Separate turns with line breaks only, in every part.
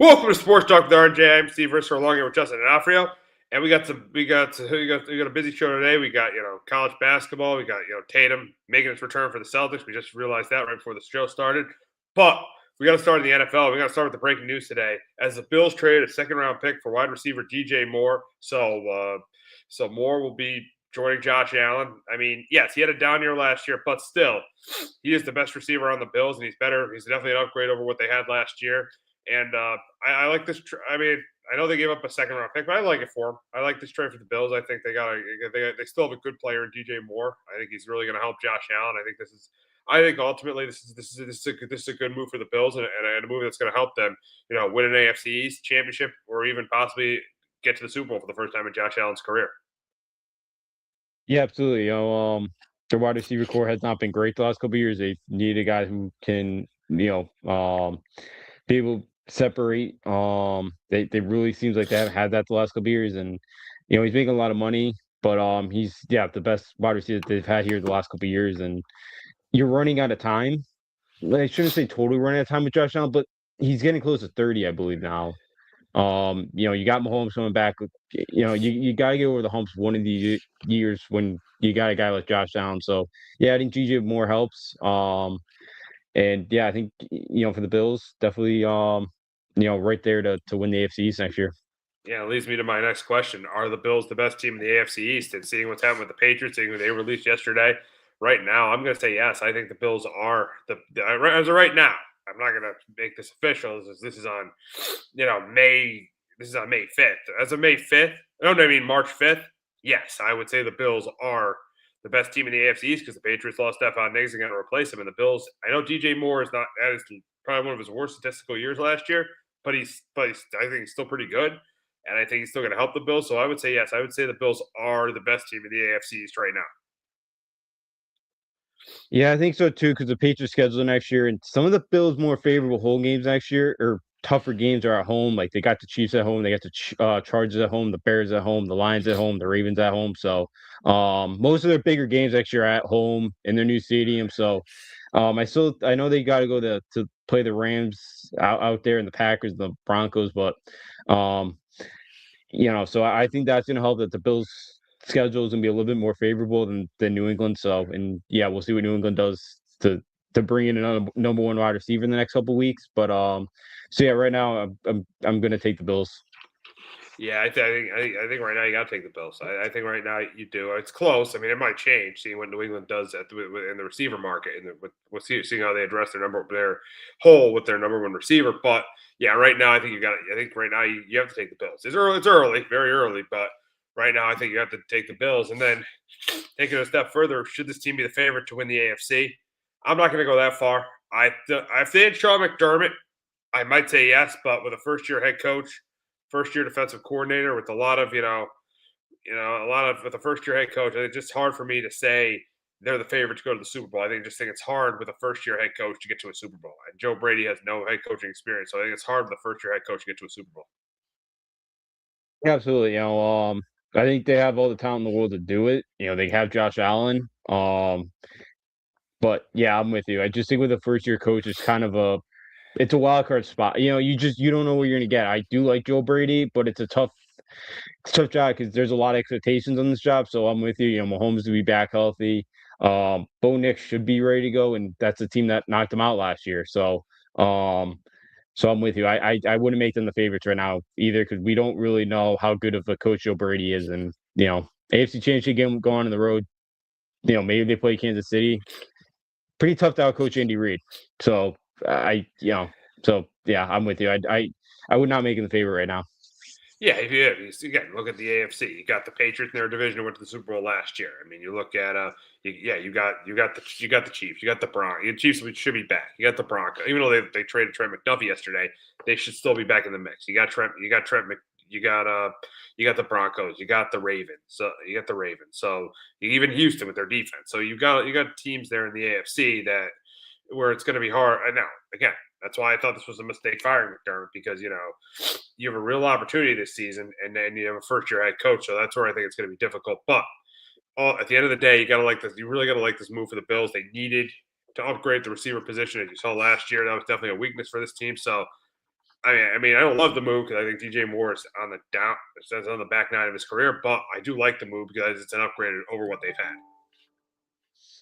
Welcome to Sports Talk with RJ. I'm Steve Risser, along here with Justin and Alfredo. And we got a busy show today. We got college basketball. We got Tatum making his return for the Celtics. We just realized that right before the show started. But we got to start in the NFL. We got to start with the breaking news today, as the Bills traded a second-round pick for wide receiver DJ Moore. So Moore will be joining Josh Allen. I mean, yes, he had a down year last year, but still, he is the best receiver on the Bills, and he's better. He's definitely an upgrade over what they had last year. And I like this. I mean, I know they gave up a second round pick, but I like it for them. I like this trade for the Bills. I think they still have a good player in DJ Moore. I think he's really going to help Josh Allen. I think ultimately this is a good move for the Bills, and a move that's going to help them, win an AFC East championship or even possibly get to the Super Bowl for the first time in Josh Allen's career.
Yeah, absolutely. Their wide receiver core has not been great the last couple of years. They need a guy who can, be able to separate. They really seems like they haven't had that the last couple of years, and he's making a lot of money. But he's the best wide receiver that they've had here the last couple of years, and you're running out of time. I shouldn't say totally running out of time with Josh Allen, but he's getting close to 30, I believe now. You got Mahomes coming back. You got to get over the humps one of these years when you got a guy like Josh Allen. So yeah, I think GJ Moore helps. And yeah, I think for the Bills, definitely right there to win the AFC East next year.
Yeah, it leads me to my next question. Are the Bills the best team in the AFC East? And seeing what's happened with the Patriots, seeing who they released yesterday, right now, I'm going to say yes. I think the Bills are as of right now. I'm not going to make this official. This is on, May. This is on May 5th. As of May 5th, no, I mean March 5th. Yes, I would say the Bills are the best team in the AFC East because the Patriots lost Stephon Diggs and going to replace him. And the Bills, I know DJ Moore is not that is probably one of his worst statistical years last year, but I think he's still pretty good. And I think he's still going to help the Bills. So I would say yes. I would say the Bills are the best team in the AFC East right now.
Yeah, I think so too, because the Patriots schedule next year, and some of the Bills' more favorable home games next year, or tougher games, are at home. Like they got the Chiefs at home, they got the Chargers at home, the Bears at home, the Lions at home, the Ravens at home. So most of their bigger games next year are at home in their new stadium. So I know they got to go to play the Rams out there and the Packers and the Broncos, but um, so I think that's going to help that the Bills' schedule is going to be a little bit more favorable than New England. So, and yeah, we'll see what New England does to bring in another number one wide receiver in the next couple weeks. But so yeah, right now I'm going to take the Bills.
Yeah, I think right now you got to take the Bills. I think right now you do. It's close. I mean, it might change seeing what New England does in the receiver market, and seeing how they address their hole with their number one receiver. But yeah, right now I think you got. I think right now you have to take the Bills. It's early. It's early, very early, but right now I think you have to take the Bills. And then taking a step further, should this team be the favorite to win the AFC? I'm not going to go that far. If they had Sean McDermott, I might say yes, but with a first-year head coach, first-year defensive coordinator, with a lot of with a first-year head coach, it's just hard for me to say they're the favorite to go to the Super Bowl. I think it's hard with a first-year head coach to get to a Super Bowl, and Joe Brady has no head coaching experience, so I think it's hard with a first-year head coach to get to a Super Bowl.
Yeah, absolutely. I think they have all the talent in the world to do it. They have Josh Allen. But yeah, I'm with you. I just think with a first year coach, it's a wild card spot. You don't know what you're gonna get. I do like Joe Brady, but it's a tough job because there's a lot of expectations on this job. So I'm with you. Mahomes to be back healthy. Bo Nix should be ready to go, and that's a team that knocked him out last year. Um, so I'm with you. I wouldn't make them the favorites right now either because we don't really know how good of a coach Joe Brady is, and AFC Championship game going on the road. Maybe they play Kansas City. Pretty tough to outcoach Andy Reid. So so yeah, I'm with you. I would not make him the favorite right now.
Yeah, again, look at the AFC. You got the Patriots in their division who went to the Super Bowl last year. I mean, you look at you got the Chiefs, you got the Broncos. The Chiefs should be back. You got the Broncos, even though they traded Trent McDuffie yesterday, they should still be back in the mix. You got you got the Broncos, you got the Ravens. So even Houston with their defense. So you got teams there in the AFC where it's going to be hard. I know. Again, that's why I thought this was a mistake firing McDermott because you have a real opportunity this season, and then you have a first-year head coach, so that's where I think it's going to be difficult. But at the end of the day, you got to like this. You really got to like this move for the Bills. They needed to upgrade the receiver position, as you saw last year. That was definitely a weakness for this team. So I don't love the move because I think DJ Moore is on the down, says on the back nine of his career, but I do like the move because it's an upgrade over what they've had.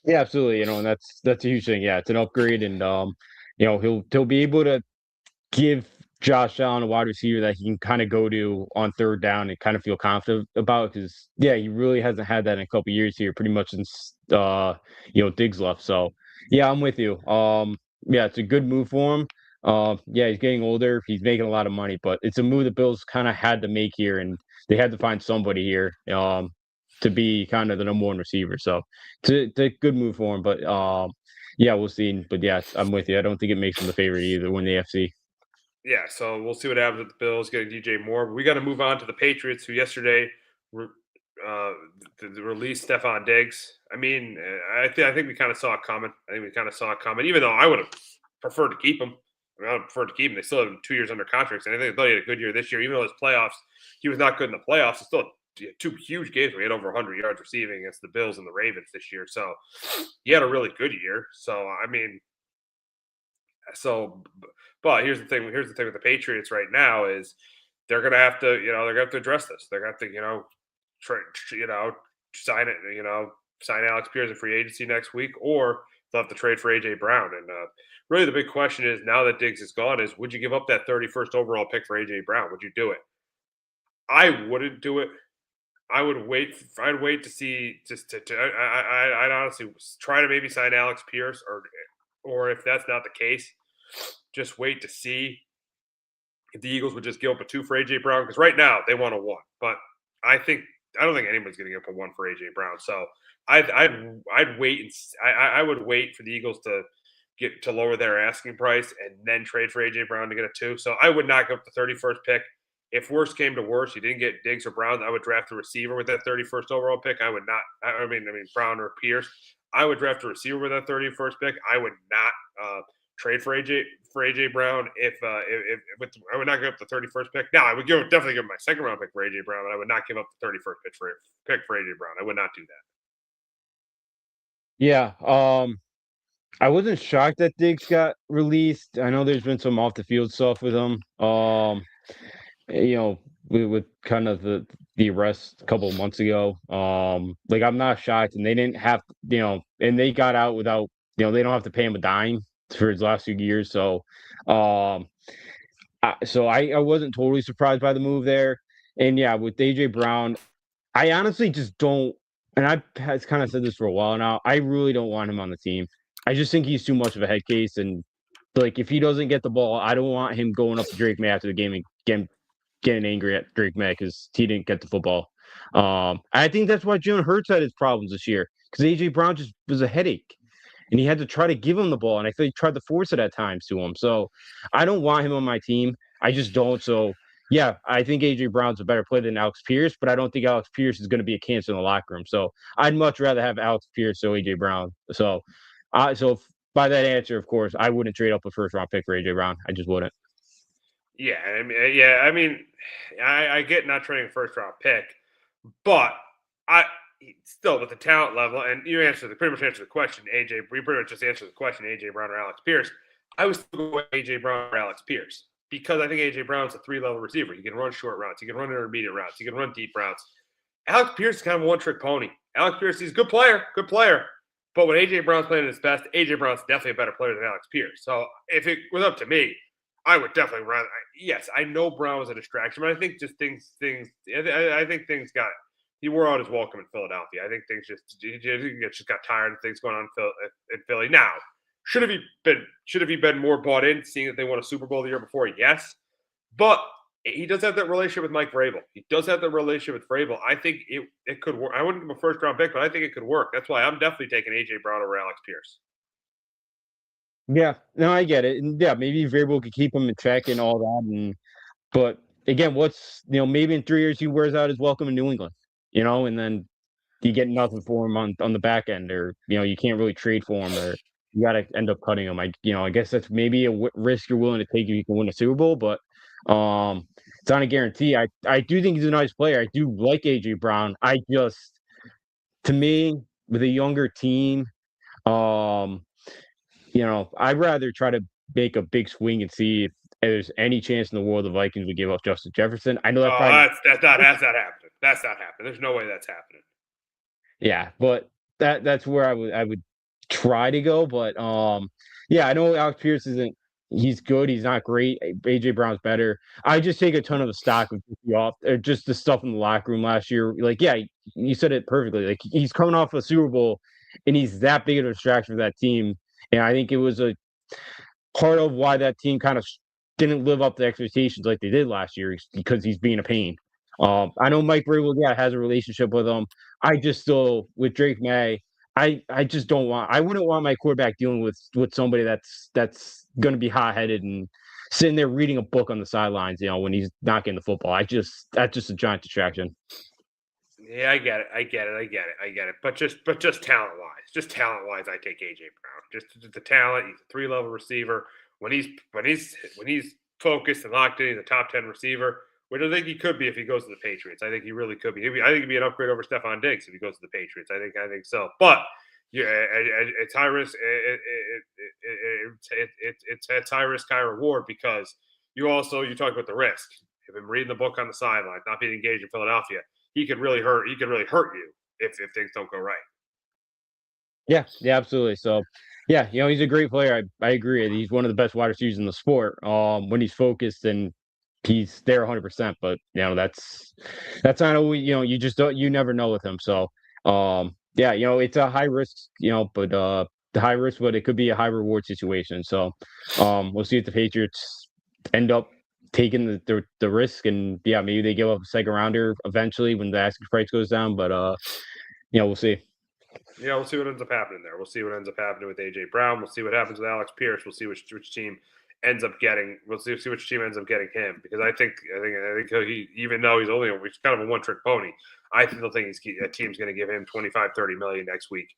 Yeah, absolutely. And that's a huge thing. Yeah, it's an upgrade, and he'll be able to give Josh Allen a wide receiver that he can kind of go to on third down and kind of feel confident about because yeah, he really hasn't had that in a couple years here, pretty much since Diggs left. So yeah, I'm with you. Yeah, it's a good move for him. Yeah, he's getting older. He's making a lot of money, but it's a move the Bills kind of had to make here, and they had to find somebody here to be kind of the number one receiver. So it's a good move for him. But yeah, we'll see. But yeah, I'm with you. I don't think it makes him the favorite either. Win the AFC.
Yeah, so we'll see what happens with the Bills getting DJ Moore. But we got to move on to the Patriots, who yesterday re- uh, released Stephon Diggs. I think we kind of saw it coming. I think we kind of saw it coming, even though I would have preferred to keep him. I would prefer to keep him. They still have him 2 years under contracts, and I think they had a good year this year. Even though his playoffs, he was not good in the playoffs. He still had two huge games where he had over 100 yards receiving against the Bills and the Ravens this year. So he had a really good year. So, but here's the thing. Here's the thing with the Patriots right now is they're gonna have to, they're gonna have to address this. They're gonna have to, try, sign it, sign Alex Pierce in free agency next week, or they'll have to trade for AJ Brown. And really, the big question is now that Diggs is gone, is would you give up that 31st overall pick for AJ Brown? Would you do it? I wouldn't do it. I would wait. I'd wait to see. I'd honestly try to maybe sign Alex Pierce, or if that's not the case, just wait to see if the Eagles would just give up a 2 for AJ Brown, because right now they want a 1, but I don't think anybody's going to give up a 1 for AJ Brown. So I'd wait and I would wait for the Eagles to get to lower their asking price and then trade for AJ Brown to get a 2. So I would not give up the 31st pick. If worse came to worse, you didn't get Diggs or Brown, I would draft a receiver with that 31st overall pick. I would not. Brown or Pierce. I would draft a receiver with that 31st pick. I would not trade for AJ Brown I would not give up the 31st pick. Now I would definitely give my second round pick for AJ Brown, but I would not give up the 31st pick for AJ Brown. I would not do that.
Yeah. I wasn't shocked that Diggs got released. I know there's been some off the field stuff with him. You know, with kind of the arrest a couple of months ago. Like I'm not shocked, and they didn't have, and they got out without, they don't have to pay him a dime for his last few years. So, um, I wasn't totally surprised by the move there. And yeah, with AJ Brown, I honestly just don't, and I've kind of said this for a while now. I really don't want him on the team. I just think he's too much of a head case, and like if he doesn't get the ball, I don't want him going up to Drake May after the game and getting angry at Drake May because he didn't get the football. I think that's why Jalen Hurts had his problems this year because AJ Brown just was a headache, and he had to try to give him the ball, and I think he tried to force it at times to him. So I don't want him on my team. I just don't. So yeah, I think AJ Brown's a better player than Alex Pierce, but I don't think Alex Pierce is going to be a cancer in the locker room. So I'd much rather have Alex Pierce so AJ Brown. So by that answer, of course, I wouldn't trade up a first round pick for AJ Brown. I just wouldn't.
I get not trading a first round pick, but I still with the talent level, and you pretty much answered the question, AJ. We pretty much just answered the question, AJ Brown or Alex Pierce. I was still going AJ Brown or Alex Pierce because I think AJ Brown's a 3-level receiver. He can run short routes, he can run intermediate routes, he can run deep routes. Alex Pierce is kind of a one-trick pony. Alex Pierce, he's a good player. But when AJ Brown's playing at his best, AJ Brown's definitely a better player than Alex Pierce. So if it was up to me, I would definitely rather. Yes, I know Brown was a distraction, but I think just things. I think things got. He wore out his welcome in Philadelphia. I think things just got tired of things going on in Philly. Now, should have he been more bought in, seeing that they won a Super Bowl the year before? Yes, but he does have that relationship with Mike Vrabel. He does have that relationship with Vrabel. I think it could work. I wouldn't give him a first round pick, but I think it could work. That's why I'm definitely taking AJ Brown over Alex Pierce.
Yeah, no, I get it. And yeah, maybe Vrabel could keep him in check and all that. But again, maybe in 3 years he wears out his welcome in New England, and then you get nothing for him on the back end, or you can't really trade for him, or you got to end up cutting him. I guess that's maybe a risk you're willing to take if you can win a Super Bowl, but it's not a guarantee. I do think he's a nice player. I do like AJ Brown. To me, with a younger team, I'd rather try to make a big swing and see if there's any chance in the world the Vikings would give up Justin Jefferson. I know that
Oh,
probably not.
that's not happening. That's not happening. There's no way that's happening.
Yeah, but that's where I would try to go. But yeah, I know Alex Pierce isn't. He's good. He's not great. AJ Brown's better. I just take a ton of the stock of just the off, or just the stuff in the locker room last year. Like, yeah, you said it perfectly. Like he's coming off a Super Bowl, and he's that big of a distraction for that team. And I think it was a part of why that team kind of didn't live up to expectations like they did last year is because he's being a pain. I know Mike Vrabel, yeah, has a relationship with him. I just still with Drake May, I just don't want. I wouldn't want my quarterback dealing with somebody that's going to be hot headed and sitting there reading a book on the sidelines. You know, when he's not getting the football. That's just a giant distraction.
Yeah, I get it. I get it. I get it. I get it. But just talent wise, I take AJ Brown. Just the talent. He's a 3-level receiver. When he's focused and locked in, he's a top 10 receiver. Which I think he could be if he goes to the Patriots. I think he really could be. I think he'd be an upgrade over Stephon Diggs if he goes to the Patriots. I think so. But yeah, it's high risk. It's high risk, high reward because you talk about the risk. If I'm reading the book on the sideline, not being engaged in Philadelphia, he could really hurt. He could really hurt you if things don't go right.
Yeah, yeah, absolutely. So, yeah, he's a great player. I agree. He's one of the best wide receivers in the sport. When he's focused and he's there 100%. But that's not always you just don't you never know with him. So, yeah, it's a high risk. But the high risk, but it could be a high reward situation. So, we'll see if the Patriots end up taking the risk, and yeah, maybe they give up a second rounder eventually when the asking price goes down. But we'll see.
Yeah, we'll see what ends up happening there. We'll see what ends up happening with AJ Brown. We'll see what happens with Alex Pierce. We'll see which team ends up getting. We'll see which team ends up getting him because I think he even though he's kind of a one trick pony. I still think a team's going to give him 25, 30 million next week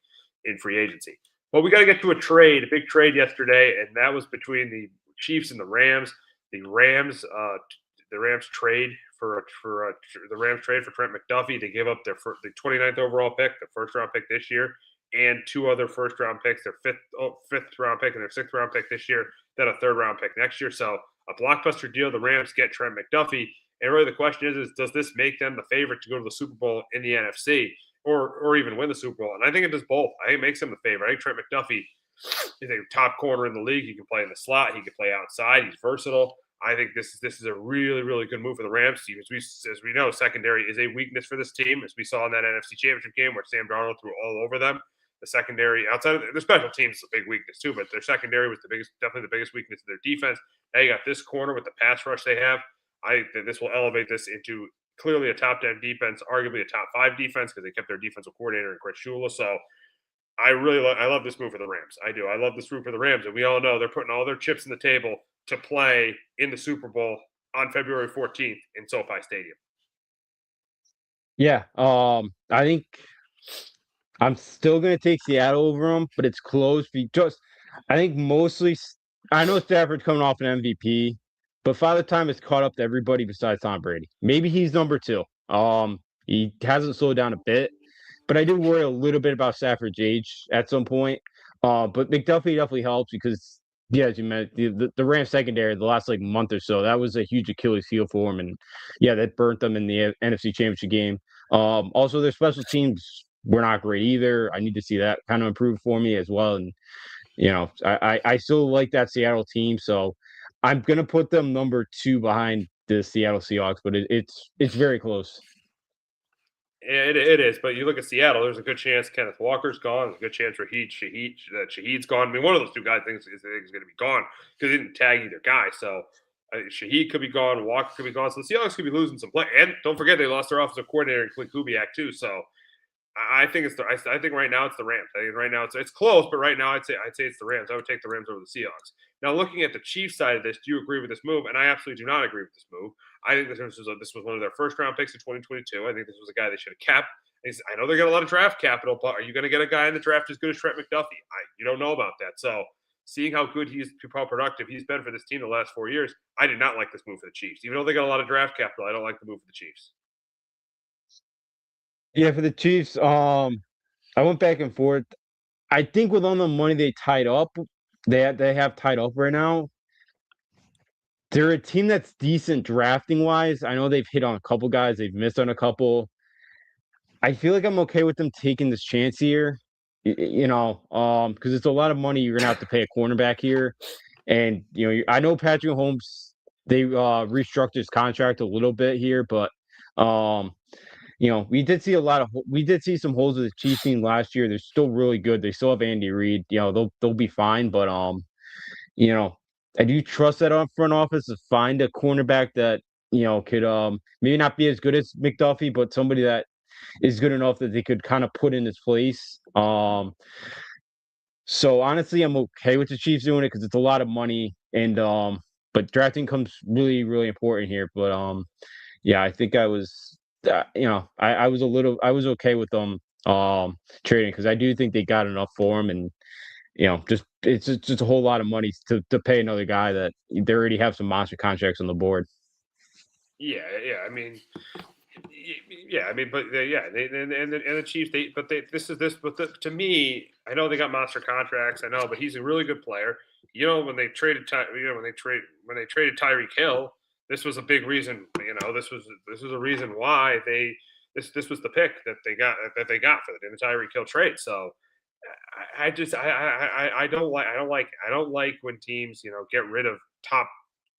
in free agency. Well, we got to get to a big trade yesterday, and that was between the Chiefs and the Rams. The Rams, the Rams trade the Rams trade for Trent McDuffie to give up the 29th overall pick, the first round pick this year, and two other first round picks, their fifth round pick and their sixth round pick this year, then a third round pick next year. So a blockbuster deal. The Rams get Trent McDuffie, and really the question is does this make them the favorite to go to the Super Bowl in the NFC or even win the Super Bowl? And I think it does both. I think it makes them the favorite. I think Trent McDuffie is a top corner in the league. He can play in the slot. He can play outside. He's versatile. I think this is a really, really good move for the Rams team. As we know, secondary is a weakness for this team, as we saw in that NFC Championship game where Sam Darnold threw all over them. The secondary, outside of their special teams, is a big weakness too, but their secondary was definitely the biggest weakness of their defense. Now you got this corner with the pass rush they have. I think that this will elevate this into clearly a top 10 defense, arguably a top 5 defense because they kept their defensive coordinator in Chris Shula. So I love this move for the Rams. I do. I love this move for the Rams, and we all know they're putting all their chips in the table to play in the Super Bowl on February 14th in SoFi Stadium.
Yeah, I think I'm still gonna take Seattle over them, but it's close because I think mostly I know Stafford's coming off an MVP, but Father Time has caught up to everybody besides Tom Brady. Maybe he's number two. He hasn't slowed down a bit, but I do worry a little bit about Stafford's age at some point. But McDuffie definitely helps because, yeah, as you mentioned, the Rams secondary the last like month or so that was a huge Achilles heel for him, and yeah, that burnt them in the NFC Championship game. Also, their special teams were not great either. I need to see that kind of improve for me as well. And I still like that Seattle team, so I'm gonna put them number two behind the Seattle Seahawks, but it's very close.
It is, but you look at Seattle. There's a good chance Kenneth Walker's gone. There's a good chance Shaheed's gone. I mean, one of those two guys is going to be gone because he didn't tag either guy. So Shaheed could be gone. Walker could be gone. So the Seahawks could be losing some play. And don't forget they lost their offensive coordinator in Clint Kubiak too. So I think I think right now it's the Rams. I think right now it's close, but right now I'd say it's the Rams. I would take the Rams over the Seahawks. Now looking at the Chiefs side of this, do you agree with this move? And I absolutely do not agree with this move. I think this was one of their first round picks in 2022. I think this was a guy they should have kept. I know they got a lot of draft capital, but are you going to get a guy in the draft as good as Trent McDuffie? You don't know about that. So seeing how good how productive he's been for this team the last 4 years, I did not like this move for the Chiefs. Even though they got a lot of draft capital, I don't like the move for the Chiefs.
Yeah, for the Chiefs, I went back and forth. I think with all the money they have tied up right now, they're a team that's decent drafting wise. I know they've hit on a couple guys, they've missed on a couple. I feel like I'm okay with them taking this chance here. Because it's a lot of money you're gonna have to pay a cornerback here. And I know Patrick Holmes, they restructured his contract a little bit here, but um, we did see we did see some holes with the Chiefs team last year. They're still really good. They still have Andy Reid. They'll be fine, but you know, I do trust that on front office to find a cornerback that could maybe not be as good as McDuffie, but somebody that is good enough that they could kind of put in his place. So honestly, I'm okay with the Chiefs doing it because it's a lot of money, and but drafting comes really, really important here. But yeah, I think I was, I was okay with them trading because I do think they got enough for him, and just a whole lot of money to pay another guy that they already have some monster contracts on the board.
Yeah, yeah. I mean, yeah. I mean, but yeah, and the Chiefs. To me, I know they got monster contracts. I know, but he's a really good player. When they traded, when they traded Tyreek Hill, this was a big reason. This was a reason why this was the pick that they got for the Tyreek Hill trade. So I just I don't like when teams get rid of top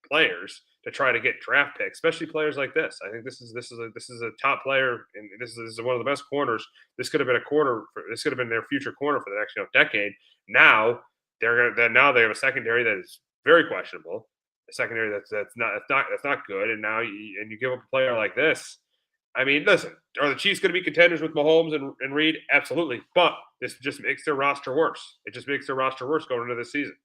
players to try to get draft picks, especially players like this. I think this is a top player, and this is one of the best corners. This could have been a corner. This could have been their future corner for the next decade. Now now they have a secondary that is very questionable. A secondary that's not good, and you give up a player like this. I mean, listen, are the Chiefs going to be contenders with Mahomes and Reed? Absolutely. But this just makes their roster worse. It just makes their roster worse going into this season.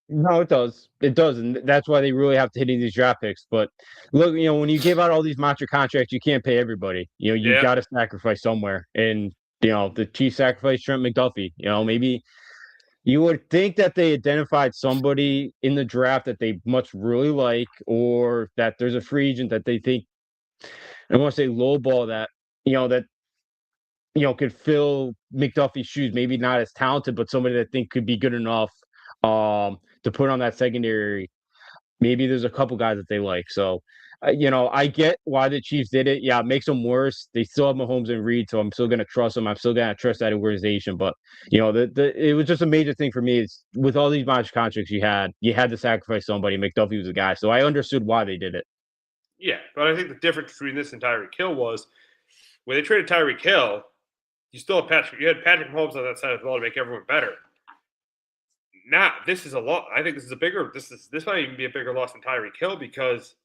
No, it does. It does, and that's why they really have to hit these draft picks. But look, when you give out all these monster contracts, you can't pay everybody. You
Yeah.
got to sacrifice somewhere, and the Chiefs sacrificed Trent McDuffie. Maybe you would think that they identified somebody in the draft that they much really like, or that there's a free agent that they think, I want to say lowball that, that could fill McDuffie's shoes. Maybe not as talented, but somebody that think could be good enough to put on that secondary. Maybe there's a couple guys that they like. So, I get why the Chiefs did it. Yeah, it makes them worse. They still have Mahomes and Reed, so I'm still gonna trust them. I'm still gonna trust that organization. But it was just a major thing for me. Is with all these monster contracts you had to sacrifice somebody. McDuffie was the guy, so I understood why they did it.
Yeah. But I think the difference between this and Tyreek Hill was when they traded Tyreek Hill, you had Patrick Mahomes on that side of the ball to make everyone better. Now this is a lot. I think this might even be a bigger loss than Tyreek Hill because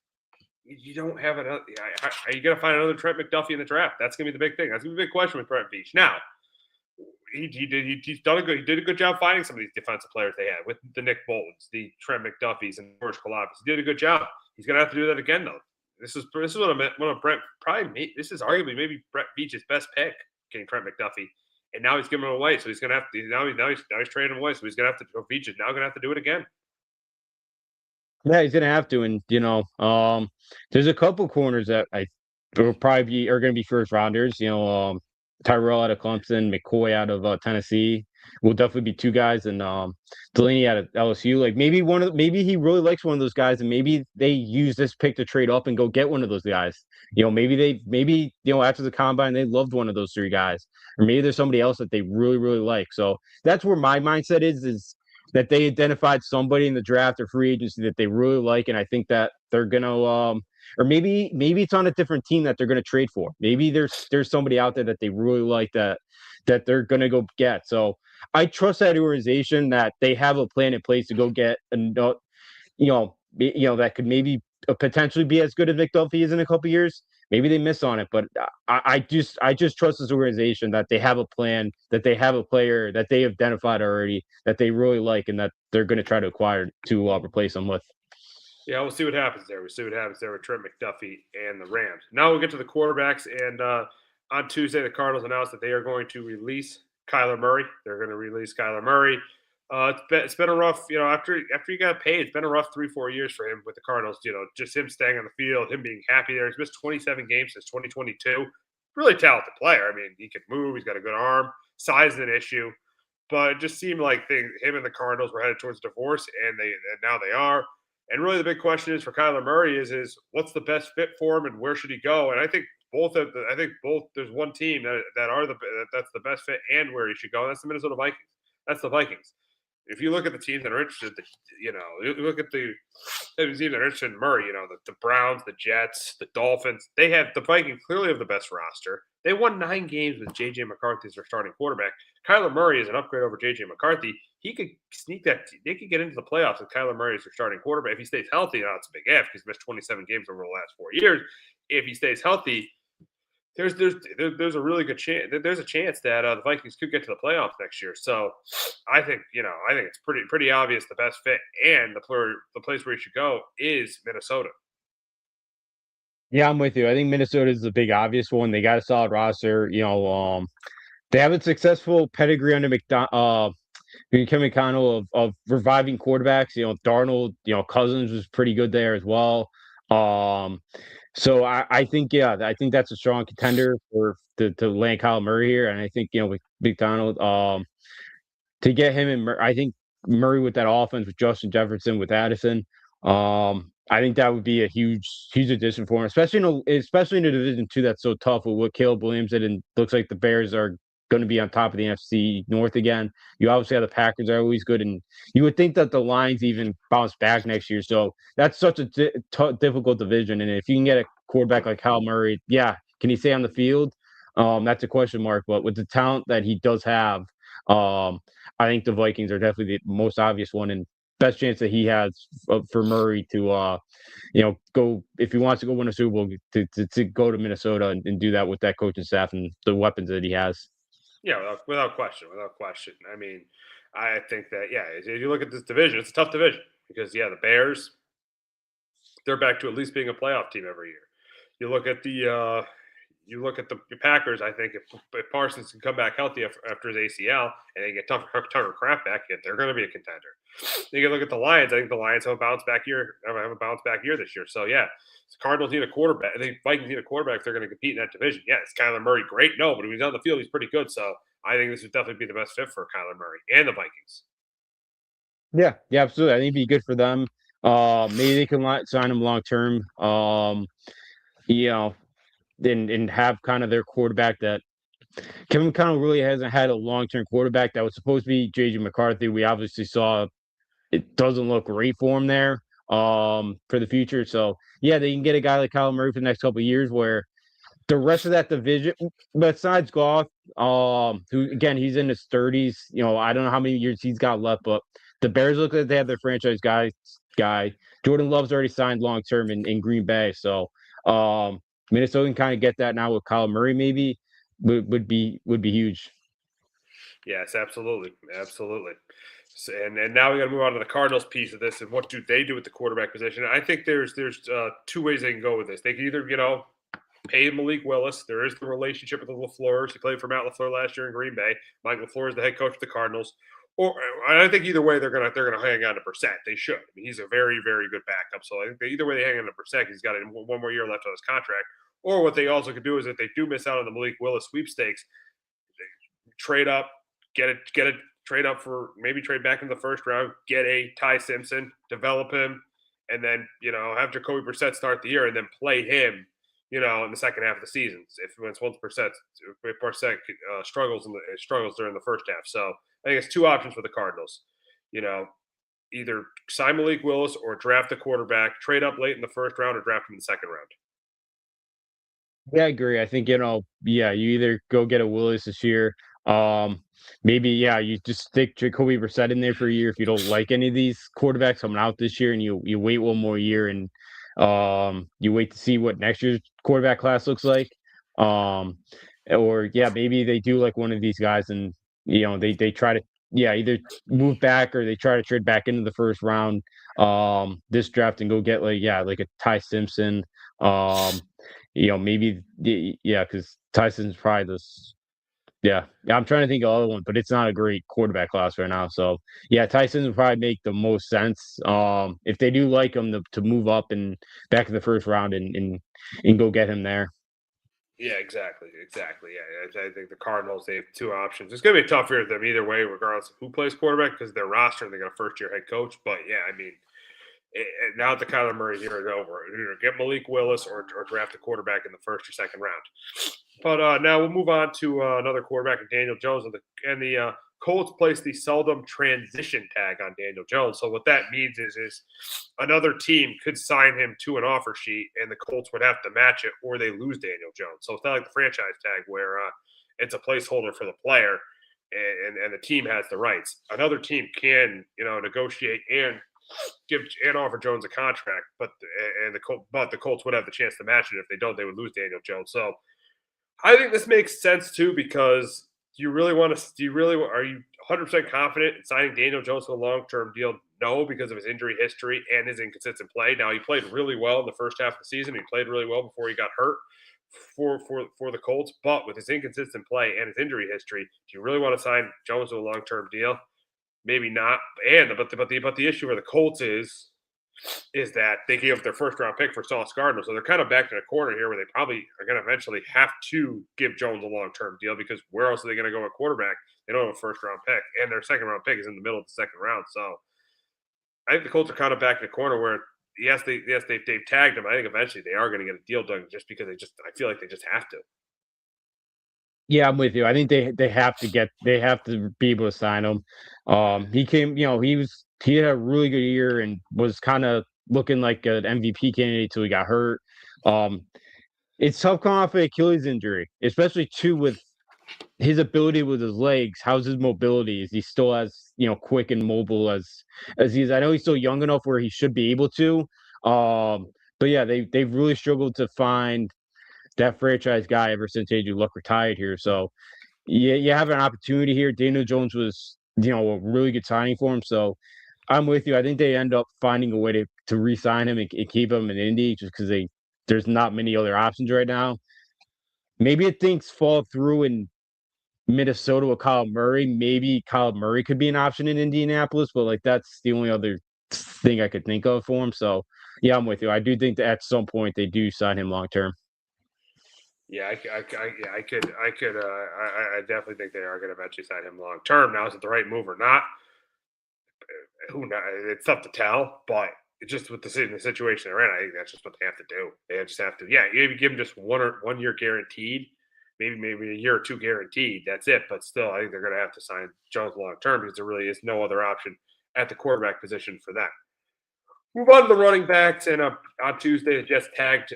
you don't have another. Are you going to find another Trent McDuffie in the draft? That's going to be the big thing. That's going to be a big question with Brent Beach. Now, he did a good job finding some of these defensive players they had with the Nick Boltons, the Trent McDuffies, and George Kalavis. He did a good job. He's going to have to do that again though. This is one of Brent probably. This is arguably maybe Brent Beach's best pick, getting Trent McDuffie, and now he's giving him away. So he's going to have to now he's trading him away. So he's going to have to. Beach is now going to have to do it again.
Yeah, he's gonna have to, and there's a couple corners that I will probably are gonna be first rounders. Tyrell out of Clemson, McCoy out of Tennessee will definitely be two guys, and Delaney out of LSU. Like maybe he really likes one of those guys, and maybe they use this pick to trade up and go get one of those guys. Maybe after the combine they loved one of those three guys, or maybe there's somebody else that they really really like. So that's where my mindset is that they identified somebody in the draft or free agency that they really like, and I think that they're gonna or maybe it's on a different team that they're gonna trade for. Maybe there's somebody out there that they really like that they're gonna go get. So I trust that organization that they have a plan in place to go get that could maybe potentially be as good as McDuffie is in a couple years. Maybe they miss on it, but I just trust this organization that they have a plan, that they have a player that they have identified already that they really like, and that they're going to try to acquire to replace them with.
Yeah, we'll see what happens there. We'll see what happens there with Trent McDuffie and the Rams. Now we'll get to the quarterbacks. And on Tuesday, the Cardinals announced that they are going to release Kyler Murray. They're going to release Kyler Murray. It's been a rough, after he got paid, it's been a rough 3-4 years for him with the Cardinals. Just him staying on the field, him being happy there. He's missed 27 games since 2022. Really talented player. I mean, he can move. He's got a good arm. Size is an issue, but it just seemed like him and the Cardinals were headed towards divorce, and now they are. And really, the big question is for Kyler Murray is what's the best fit for him and where should he go? And I think both. There's one team that's the best fit and where he should go. And that's the Minnesota Vikings. That's the Vikings. If you look at the teams that are interested, you look at the teams that are interested in Murray. The Browns, the Jets, the Dolphins. The Vikings clearly have the best roster. They won 9 games with J.J. McCarthy as their starting quarterback. Kyler Murray is an upgrade over J.J. McCarthy. He could sneak that. They could get into the playoffs with Kyler Murray as their starting quarterback if he stays healthy. Now it's a big if because he's missed 27 games over the last 4 years. If he stays healthy, there's a really good chance. There's a chance that the Vikings could get to the playoffs next year. So I think it's pretty obvious the best fit and the place where he should go is Minnesota.
Yeah, I'm with you. I think Minnesota is the big obvious one. They got a solid roster. They have a successful pedigree under Kevin McConnell of reviving quarterbacks. Darnold, Cousins was pretty good there as well. So I think I think that's a strong contender to land Kyle Murray here, and I think with Big Donald to get him and I think Murray with that offense with Justin Jefferson with Addison, I think that would be a huge addition for him, especially in the Division Two that's so tough with what Caleb Williams did, and looks like the Bears are going to be on top of the NFC North again. You obviously have the Packers are always good, and you would think that the Lions even bounce back next year. So that's such a difficult division, and if you can get a quarterback like Kyle Murray, yeah, can he stay on the field? That's a question mark. But with the talent that he does have, I think the Vikings are definitely the most obvious one and best chance that he has for Murray to go if he wants to go win a Super Bowl to go to Minnesota and do that with that coaching staff and the weapons that he has.
Yeah, without question, without question. I mean, I think that if you look at this division, it's a tough division because the Bears, they're back to at least being a playoff team every year. You look at the Packers. I think if Parsons can come back healthy after his ACL and they get Tucker Kraft back, they're going to be a contender. You can look at the Lions. I think the Lions have a bounce back year. This year. So the Cardinals need a quarterback. I think Vikings need a quarterback if they're going to compete in that division. Yeah, is Kyler Murray great? No, but when he's on the field, he's pretty good. So I think this would definitely be the best fit for Kyler Murray and the Vikings.
Yeah, absolutely. I think it'd be good for them. Maybe they can sign him long term. And have kind of their quarterback that Kevin McConnell really hasn't had a long term quarterback that was supposed to be JJ McCarthy. We obviously saw it doesn't look great for him there for the future. So yeah, they can get a guy like Kyle Murray for the next couple of years where the rest of that division, besides Goff, who again he's in his 30s. I don't know how many years he's got left, but the Bears look like they have their franchise guy. Jordan Love's already signed long term in Green Bay, so Minnesota can kind of get that now with Kyle Murray. Maybe would be huge.
Yes, absolutely, absolutely. And now we got to move on to the Cardinals piece of this and what do they do with the quarterback position. I think there's 2 ways they can go with this. They can either pay Malik Willis. There is the relationship with the LaFleurs. He played for Matt LaFleur last year in Green Bay. Mike LaFleur is the head coach of the Cardinals. Or I think either way they're gonna hang on to Brissett. They should. I mean, he's a very, very good backup. So I think either way they hang on to Brissett, he's got 1 more year left on his contract. Or what they also could do is if they do miss out on the Malik Willis sweepstakes, trade up, trade up for maybe trade back in the first round, get a Ty Simpson, develop him, and then have Jacoby Brissett start the year and then play him in the second half of the season. If Brissett struggles during the first half. So I think it's 2 options for the Cardinals. Either sign Malik Willis or draft a quarterback, trade up late in the first round or draft him in the second round.
Yeah, I agree. I think you either go get a Willis this year. Maybe you just stick Jacoby Brissett in there for a year if you don't like any of these quarterbacks coming out this year, and you wait 1 more year and you wait to see what next year's quarterback class looks like. Or maybe they do like one of these guys and they try to either move back or they try to trade back into the first round this draft and go get like a Ty Simpson. Maybe because Tyson's probably this. Yeah, I'm trying to think of other one, but it's not a great quarterback class right now. So Tyson would probably make the most sense. If they do like him to move up and back in the first round and go get him there.
Yeah, exactly. Yeah, I think the Cardinals, they have 2 options. It's going to be a tough year for them either way, regardless of who plays quarterback, because their roster and they got a first-year head coach. But yeah, I mean, Now that the Kyler Murray era is over, either get Malik Willis or draft a quarterback in the first or second round. But now we'll move on to another quarterback, Daniel Jones, and the Colts placed the seldom transition tag on Daniel Jones. So what that means is another team could sign him to an offer sheet, and the Colts would have to match it, or they lose Daniel Jones. So it's not like the franchise tag where it's a placeholder for the player, and the team has the rights. Another team can negotiate and offer Jones a contract, but the Colts would have the chance to match it. If they don't, they would lose Daniel Jones. So I think this makes sense too, because are you 100% confident in signing Daniel Jones to a long-term deal? No, because of his injury history and his inconsistent play. Now, he played really well in the first half of the season. He played really well before he got hurt for the Colts. But with his inconsistent play and his injury history, do you really want to sign Jones to a long-term deal? Maybe not. But the issue for the Colts is that they gave up their first-round pick for Sauce Gardner. So they're kind of back in a corner here where they probably are going to eventually have to give Jones a long-term deal, because where else are they going to go at quarterback? They don't have a first-round pick, and their second-round pick is in the middle of the second round. So I think the Colts are kind of back in a corner where, they've tagged him. I think eventually they are going to get a deal done, just because I feel like they just have to.
Yeah, I'm with you. I think they have to be able to sign him. He came, he had a really good year and was kind of looking like an MVP candidate till he got hurt. Um, it's tough coming off an Achilles injury, especially too with his ability with his legs. How's his mobility? Is he still as quick and mobile as he is? I know he's still young enough where he should be able to. But yeah, they've really struggled to find that franchise guy ever since Andrew Luck retired here. So yeah, you have an opportunity here. Daniel Jones was, a really good signing for him. So I'm with you. I think they end up finding a way to re-sign him and keep him in Indy, just because there's not many other options right now. Maybe if things fall through in Minnesota with Kyle Murray, maybe Kyle Murray could be an option in Indianapolis, but that's the only other thing I could think of for him. So yeah, I'm with you. I do think that at some point they do sign him long term.
Yeah, I definitely think they are going to eventually sign him long term. Now, is it the right move or not? Who knows? It's tough to tell, but it's just with the situation they're in, I think that's just what they have to do. They just have to, maybe give him just 1 year guaranteed, maybe a year or two guaranteed. That's it. But still, I think they're going to have to sign Jones long term, because there really is no other option at the quarterback position for them. Move on to the running backs, and on Tuesday, they just tagged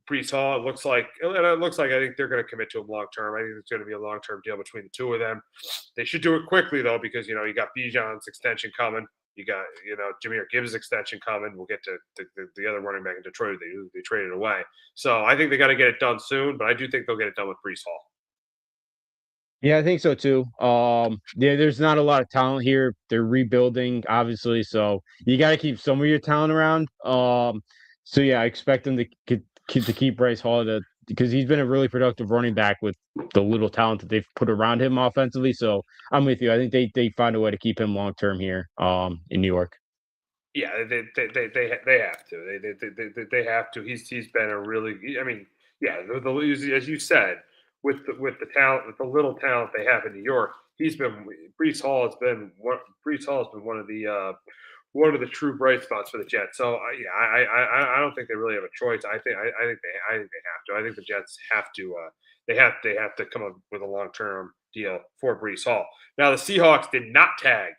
Brees Hall. It looks like I think they're going to commit to him long term. I think it's going to be a long term deal between the two of them. They should do it quickly though, because you got Bijan's extension coming. You got Jahmyr Gibbs' extension coming. We'll get to the other running back in Detroit. They traded away. So I think they got to get it done soon. But I do think they'll get it done with Brees Hall.
Yeah, I think so too. There's not a lot of talent here. They're rebuilding, obviously, so you got to keep some of your talent around. So yeah, I expect them to keep Bryce Hall because he's been a really productive running back with the little talent that they've put around him offensively. So I'm with you. I think they find a way to keep him long term here, in New York.
Yeah, they have to. They have to. He's been a really. I mean, yeah, as you said, with the talent, with the little talent they have in New York, Brees Hall has been one of the true bright spots for the Jets. So I don't think they really have a choice. I think they have to. I think the Jets have to. They have to come up with a long term deal for Brees Hall. Now the Seahawks did not tag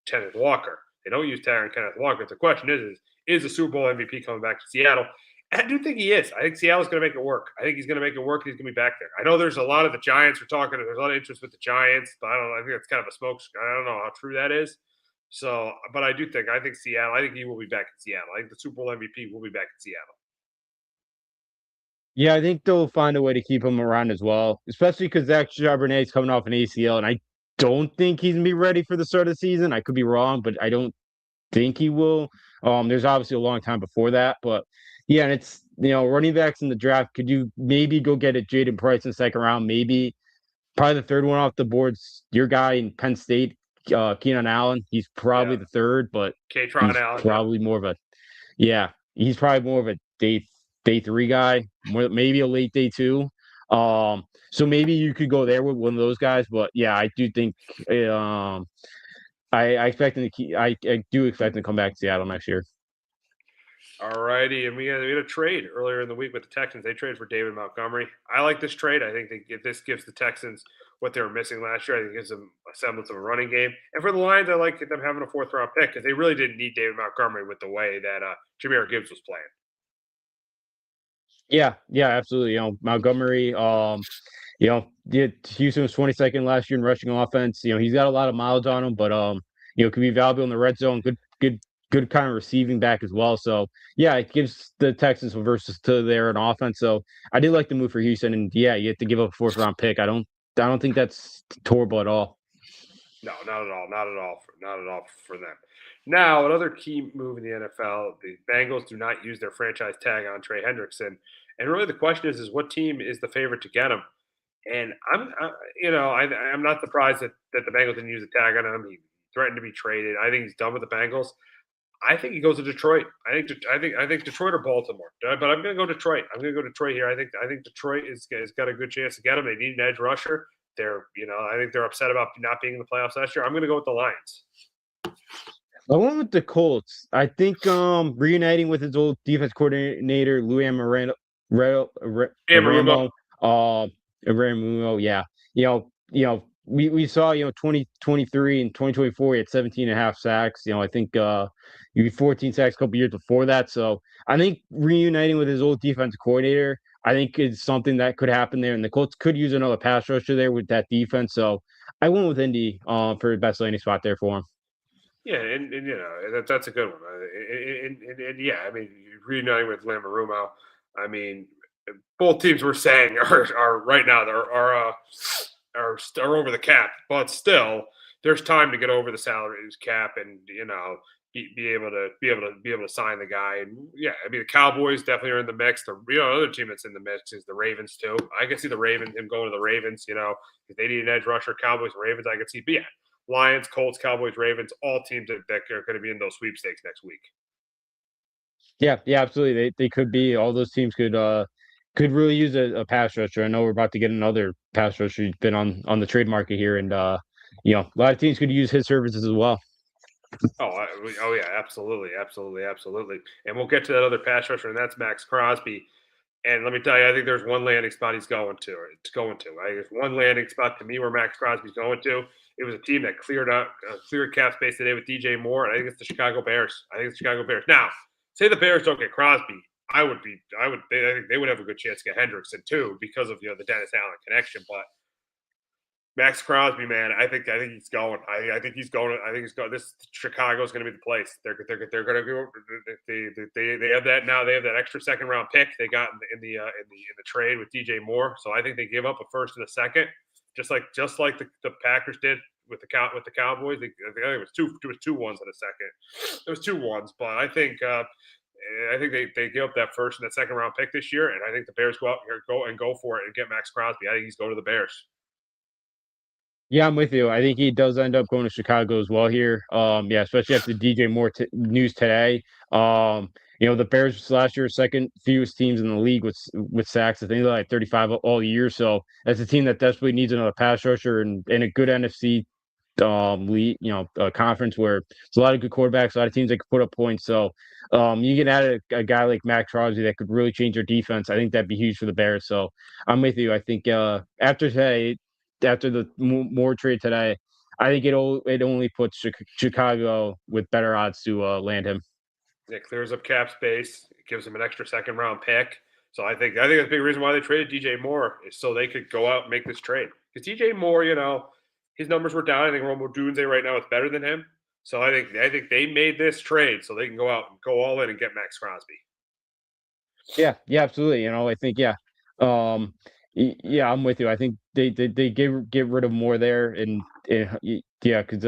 Kenneth Walker. They don't use tag on Kenneth Walker. The question is the Super Bowl MVP coming back to Seattle? And I do think he is. I think Seattle's going to make it work. I think he's going to make it work. He's going to be back there. I know there's a lot of the Giants are talking. There's a lot of interest with the Giants, but I don't know. I think it's kind of a smoke. I don't know how true that is. So, but I think Seattle. I think he will be back in Seattle. I think the Super Bowl MVP will be back in Seattle.
Yeah, I think they'll find a way to keep him around as well, especially because Zach Charbonnet's coming off an ACL, and I don't think he's gonna be ready for the start of the season. I could be wrong, but I don't think he will. There's obviously a long time before that, but yeah, and it's running backs in the draft. Could you maybe go get a Jaden Price in the second round? Maybe probably the third one off the board's your guy in Penn State, Keenan Allen. He's probably the third, but
Kaytron Allen
probably more of a he's probably more of a day 3 guy, maybe a late day 2. So maybe you could go there with one of those guys, but yeah, I do think I expect him to I do expect him to come back to Seattle next year.
All righty, and we had a trade earlier in the week with the Texans. They traded for David Montgomery. I like this trade. I think this gives the Texans what they were missing last year. I think it gives them a semblance of a running game. And for the Lions, I like them having a fourth round pick because they really didn't need David Montgomery with the way that Jameer Gibbs was playing.
Yeah, yeah, absolutely. Montgomery, Houston was 22nd last year in rushing offense. He's got a lot of miles on him, but could be valuable in the red zone. Good kind of receiving back as well. So yeah, it gives the Texans some versatility there in offense. So I did like the move for Houston, and yeah, you have to give up a fourth round pick. I don't think that's horrible at all.
No, not at all. Not at all. Not at all for them. Now, another key move in the NFL: the Bengals do not use their franchise tag on Trey Hendrickson, and really the question is what team is the favorite to get him? And I'm not surprised that the Bengals didn't use a tag on him. He threatened to be traded. I think he's done with the Bengals. I think he goes to Detroit. I think Detroit or Baltimore. But I'm going to go Detroit. I'm going to go Detroit here. I think Detroit has got a good chance to get him. They need an edge rusher. I think they're upset about not being in the playoffs last year. I'm going to go with the Lions.
I went with the Colts. I think reuniting with his old defense coordinator Louis
Amarumo.
Ramo, yeah. We saw 2023 and 2024 he had 17 and a half sacks. I think he had 14 sacks a couple years before that. So I think reuniting with his old defensive coordinator, I think is something that could happen there, and the Colts could use another pass rusher there with that defense. So I went with Indy for the best landing spot there for him.
Yeah, and that's a good one. And yeah, I mean, reuniting with Lamarumo, I mean, both teams were saying are right now are over the cap, but still, there's time to get over the salary cap and be able to sign the guy. And yeah, I mean, the Cowboys definitely are in the mix. The other team that's in the mix is the Ravens too. I can see him going to the Ravens. If they need an edge rusher, Cowboys, Ravens. I can see, but yeah, Lions, Colts, Cowboys, Ravens, all teams that are going to be in those sweepstakes next week.
Yeah, yeah, absolutely. They could be. All those teams could really use a pass rusher. I know we're about to get another pass rusher. He's been on the trade market here, and a lot of teams could use his services as well.
Oh yeah, absolutely, absolutely, absolutely. And we'll get to that other pass rusher, and that's Max Crosby. And let me tell you, I think there's one landing spot he's going to. Or it's going to. I think there's one landing spot to me where Max Crosby's going to. It was a team that cleared cap space today with DJ Moore, and I think it's the Chicago Bears. I think it's the Chicago Bears. Now, say the Bears don't get Crosby, I think they would have a good chance to get Hendrickson too because of the Dennis Allen connection. But Max Crosby, man, I think he's going. I think he's going. I think he's going. This Chicago's going to be the place. They're going to go. They have that now. They have that extra second round pick they got in the trade with DJ Moore. So I think they give up a first and a second, just like the Packers did with the Cowboys. I think it was two ones and a second. It was 2 1s, but I think they give up that first and that second round pick this year, and I think the Bears go out here go for it and get Max Crosby. I think he's going to the Bears.
Yeah, I'm with you. I think he does end up going to Chicago as well here. Yeah, especially after the DJ Moore news today. The Bears last year second fewest teams in the league with sacks. I think they're like 35 all year. So that's a team that desperately needs another pass rusher and a good NFC lead, conference where there's a lot of good quarterbacks, a lot of teams that could put up points. So you can add a guy like Max Crosby that could really change your defense. I think that'd be huge for the Bears. So I'm with you. I think after today, after the Moore trade today, I think it only puts Chicago with better odds to land him.
It clears up cap space. It gives them an extra second round pick. So I think that's a big reason why they traded DJ Moore is so they could go out and make this trade. Because DJ Moore, his numbers were down. I think Romo Dunze right now is better than him. So I think they made this trade so they can go out and go all in and get Max Crosby.
Yeah, yeah, absolutely. I think yeah, I'm with you. I think they get rid of more there, and yeah, because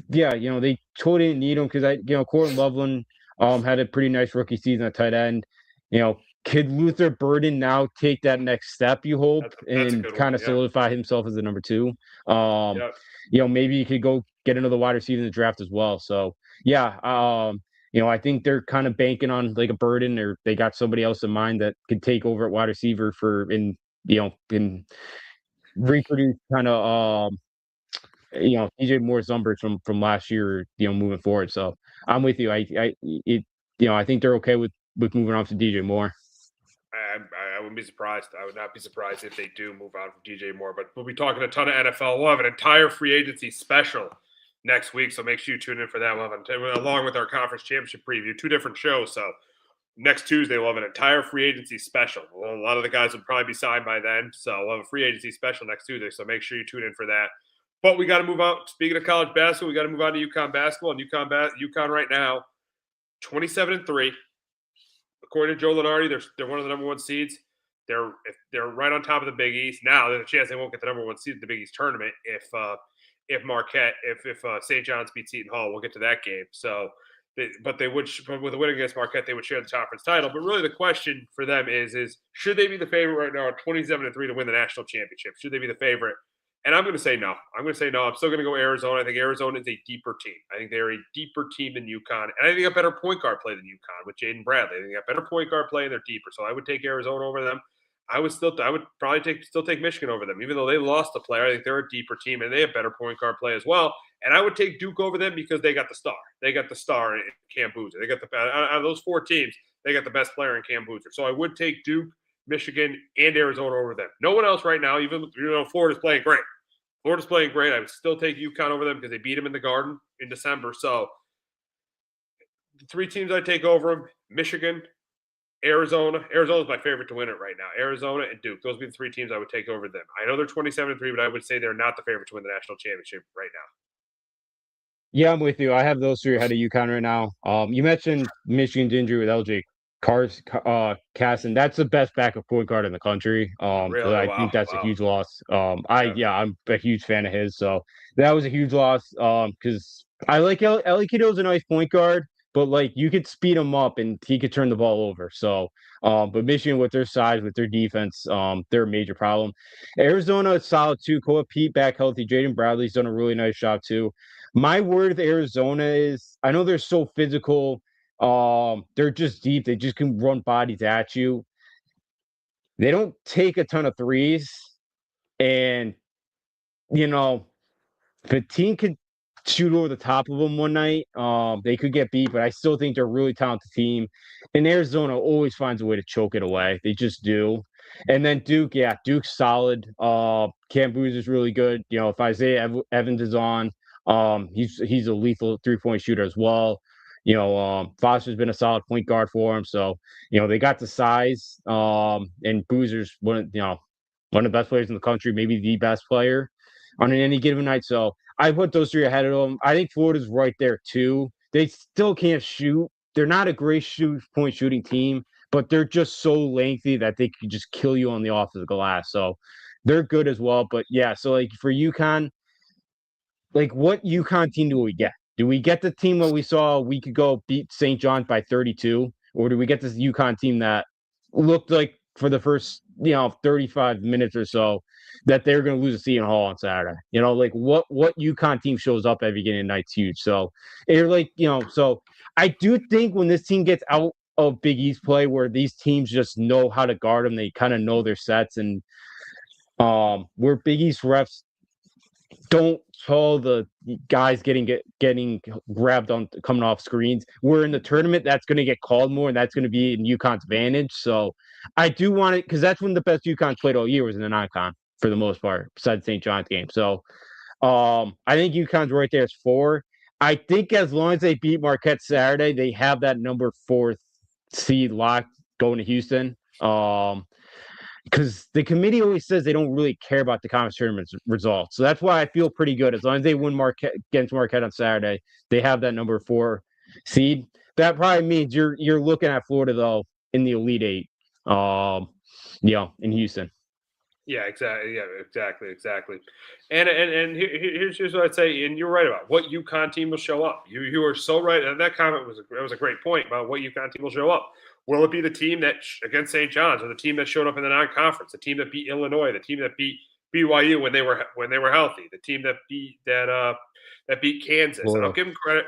yeah, they totally didn't need him because Cortland Loveland had a pretty nice rookie season at tight end. Could Luther Burden now take that next step? You hope
That's a
and
good one.
kind of
Yeah.
solidify himself as the number two. Um,
Yep.
Maybe you could go get another wide receiver in the draft as well. So yeah, I think they're kind of banking on like a Burden, or they got somebody else in mind that could take over at wide receiver in reproduce kind of DJ Moore's numbers from last year, moving forward. So I'm with you. I think they're okay with moving on to DJ Moore.
I wouldn't be surprised. I would not be surprised if they do move on from DJ Moore. But we'll be talking a ton of NFL. We'll have an entire free agency special next week, so make sure you tune in for that. We'll have along with our conference championship preview, 2 different shows. So next Tuesday we'll have an entire free agency special. Well, a lot of the guys will probably be signed by then, so we'll have a free agency special next Tuesday. So make sure you tune in for that. But we got to move on. Speaking of college basketball, we got to move on to UConn basketball. And UConn right now, 27-3. According to Joe Lunardi, they're one of the number 1 seeds. They're right on top of the Big East. Now there's a chance they won't get the number 1 seed in the Big East tournament if St. John's beats Seton Hall. We'll get to that game. So, but with a win against Marquette, they would share the conference title. But really, the question for them is should they be the favorite right now at 27-3 to win the national championship? Should they be the favorite? And I'm going to say no. I'm still going to go Arizona. I think Arizona is a deeper team. I think they're a deeper team than UConn. And I think they got better point guard play than UConn with Jaden Bradley. I think they got better point guard play and they're deeper. So I would take Arizona over them. I would probably still take Michigan over them. Even though they lost a player, I think they're a deeper team and they have better point guard play as well. And I would take Duke over them because they got the star. They got the star in Cam Boozer. They got out of those 4 teams, they got the best player in Cam Boozer. So I would take Duke, Michigan, and Arizona over them. No one else right now, even Florida's playing great. Florida's playing great. I would still take UConn over them because they beat them in the Garden in December. So the 3 teams I take over them: Michigan, Arizona. Arizona's my favorite to win it right now. Arizona and Duke. Those would be the 3 teams I would take over them. I know they're 27-3, but I would say they're not the favorite to win the national championship right now.
Yeah, I'm with you. I have those 3 ahead of UConn right now. You mentioned Michigan's injury with LJ Casson. That's the best backup point guard in the country.
Really?
So I think that's a huge loss. I'm a huge fan of his. So that was a huge loss. Because I like Ellie Kiddo's a nice point guard, but like you could speed him up and he could turn the ball over. So, but Michigan with their size, with their defense, they're a major problem. Arizona is solid too. Koa Pete back healthy. Jaden Bradley's done a really nice job too. My word with Arizona is I know they're so physical. They're just deep. They just can run bodies at you. They don't take a ton of threes. And, if a team could shoot over the top of them one night, they could get beat, but I still think they're a really talented team. And Arizona always finds a way to choke it away. They just do. And then Duke, Duke's solid. Cam Boozer is really good. If Isaiah Evans is on, he's a lethal 3-point shooter as well. Foster's been a solid point guard for him. So, they got the size. And Boozer's one of the best players in the country, maybe the best player on any given night. So I put those 3 ahead of them. I think Florida's right there too. They still can't shoot. They're not a great point shooting team, but they're just so lengthy that they can just kill you on the offensive glass. So they're good as well. But so like for UConn, like what UConn team do we get? Do we get the team that we saw a week ago beat St. John's by 32? Or do we get this UConn team that looked like for the first, 35 minutes or so that they're going to lose to Seton Hall on Saturday? Like what UConn team shows up every beginning of night's huge. So they're like, so I do think when this team gets out of Big East play where these teams just know how to guard them, they kind of know their sets, and where Big East refs don't call the guys getting grabbed on coming off screens. We're in the tournament, that's going to get called more, and that's going to be in UConn's advantage. So I do want it because that's when the best UConn played all year was in the non-con for the most part, besides St. John's game. So I think UConn's right there as 4. I think as long as they beat Marquette Saturday, they have that number 4 seed locked going to Houston. Because the committee always says they don't really care about the conference tournament results. So that's why I feel pretty good. As long as they win against Marquette on Saturday, they have that number 4 seed. That probably means you're looking at Florida, though, in the Elite 8, in Houston.
Yeah, exactly. Yeah, exactly. And here's what I'd say, and you're right about what UConn team will show up. You are so right, and that comment was a great point about what UConn team will show up. Will it be the team that against St. John's, or the team that showed up in the non-conference, the team that beat Illinois, the team that beat BYU when they were healthy, the team that beat Kansas? Florida. And I'll give them credit.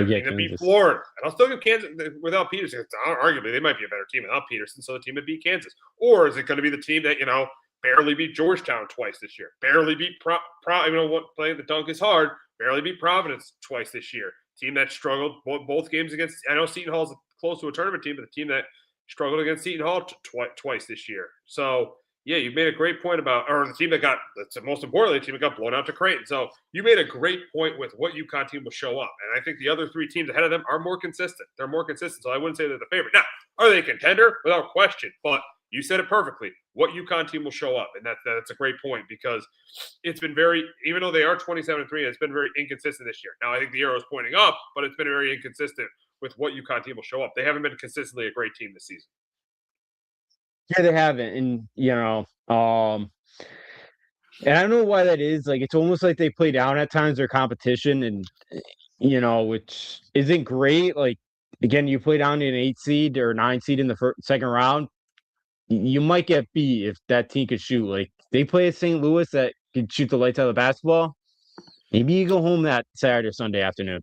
The team that beat Florida, and I'll still give Kansas without Peterson. Arguably, they might be a better team without Peterson. So the team that beat Kansas, or is it going to be the team that barely beat Georgetown twice this year, barely beat playing the dunk is hard, barely beat Providence twice this year? Team that struggled both games against. I know Seton Hall's close to a tournament team, but the team that struggled against Seton Hall twice this year. So yeah, you made a great point about, or the team that got, that's most importantly, the team that got blown out to Creighton. So you made a great point with what UConn team will show up. And I think the other three teams ahead of them are more consistent. They're more consistent. So I wouldn't say they're the favorite. Now, are they a contender? Without question. But you said it perfectly. What UConn team will show up. And that's a great point because it's been very, even though they are 27-3, it's been very inconsistent this year. Now, I think the arrow is pointing up, but it's been very inconsistent with what UConn team will show up. They haven't been consistently a great team this season.
Yeah, they haven't, and and I don't know why that is. Like, it's almost like they play down at times their competition, and which isn't great. Like, again, you play down an 8 seed or 9 seed in the second round, you might get beat if that team could shoot. Like, they play at St. Louis that can shoot the lights out of the basketball. Maybe you go home that Saturday or Sunday afternoon.